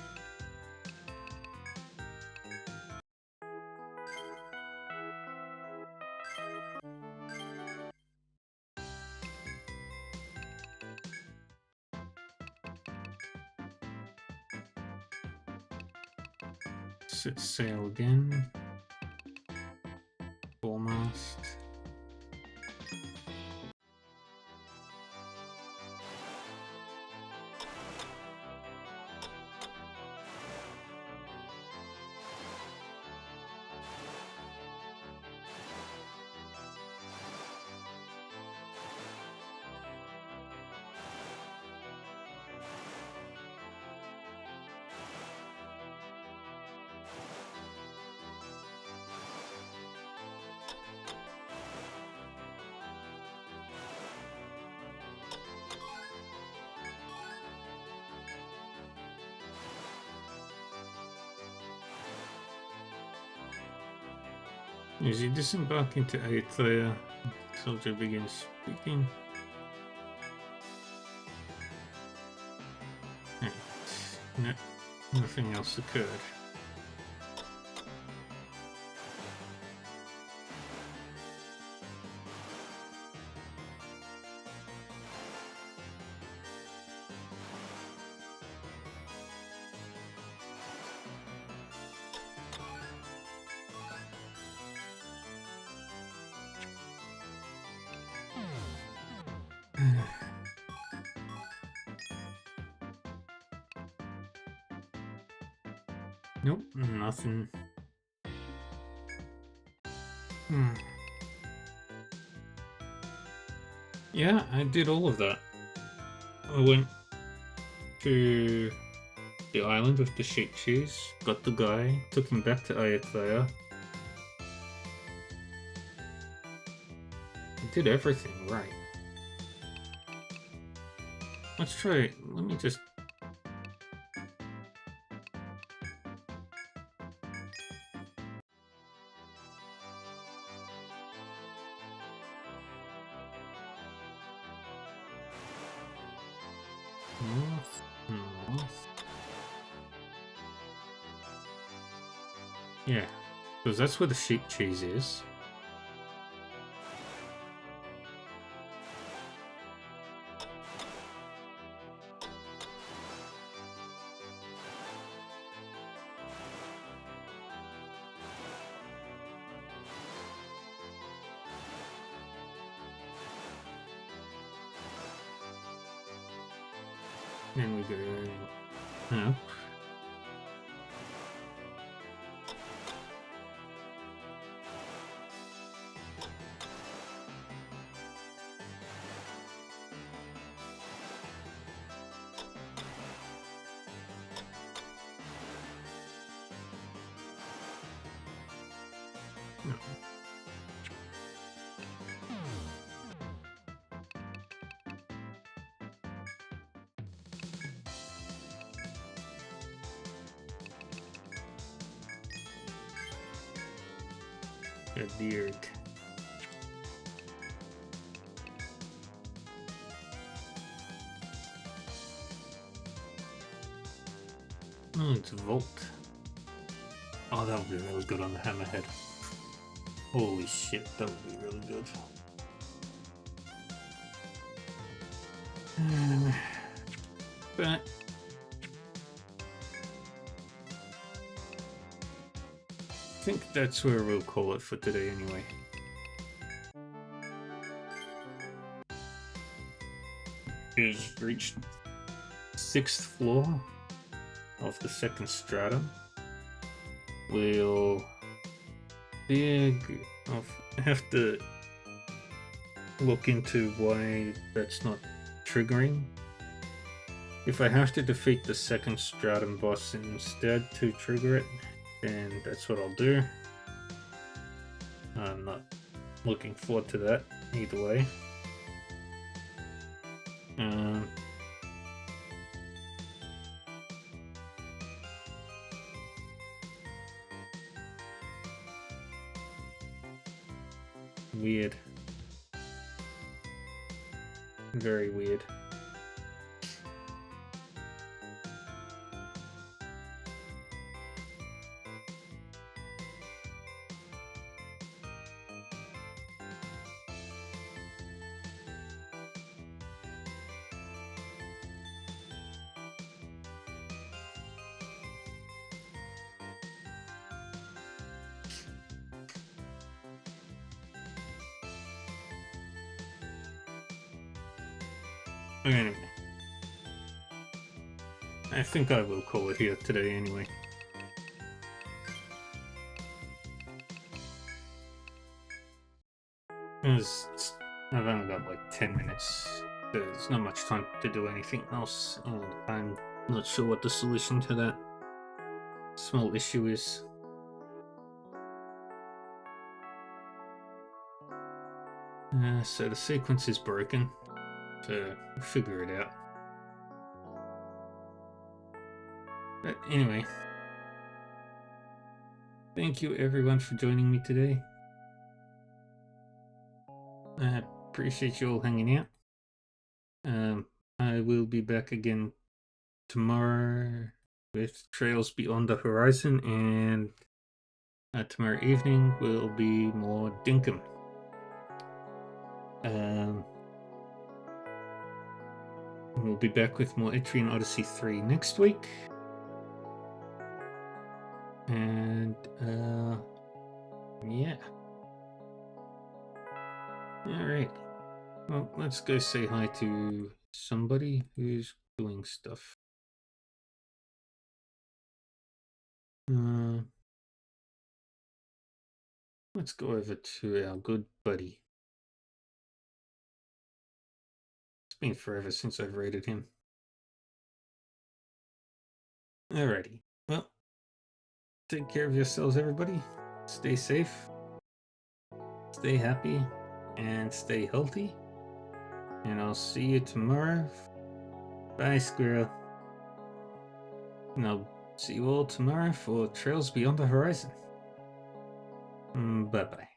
Set sail again. Foremast. As you disembark into Ayutthaya, the soldier begins speaking. Right. No, nothing else occurred. Nope, nothing. Yeah, I did all of that. I went to the island with the sheep cheese, got the guy, took him back to Ayutthaya. I did everything right. Let's try, let me just... North. Yeah, because that's where the sheep cheese is. Then we go up. A beard. Oh, it's a Volt. Oh, that would be really good on the Hammerhead. Holy shit, that would be really good. But
think that's where we'll call it for today anyway. We've reached 6th floor of the 2nd stratum. We'll have to look into why that's not triggering. If I have to defeat the 2nd stratum boss instead to trigger it, then that's what I'll do. I'm not looking forward to that either way. Weird. Very weird. Anyway, I think I will call it here today anyway. I've only got like 10 minutes. There's not much time to do anything else, and I'm not sure what the solution to that small issue is. So the sequence is broken. So we'll figure it out. But anyway, thank you everyone for joining me today. I appreciate you all hanging out. I will be back again tomorrow with Trails Beyond the Horizon, and tomorrow evening will be more Dinkum. We'll be back with more Etrian Odyssey 3 next week. And, yeah. Alright. Well, let's go say hi to somebody who's doing stuff. Let's go over to our good buddy. It's been forever since I've rated him. Alrighty. Well, take care of yourselves, everybody. Stay safe. Stay happy. And stay healthy. And I'll see you tomorrow. Bye, Squirrel. And I'll see you all tomorrow for Trails Beyond the Horizon. Bye-bye.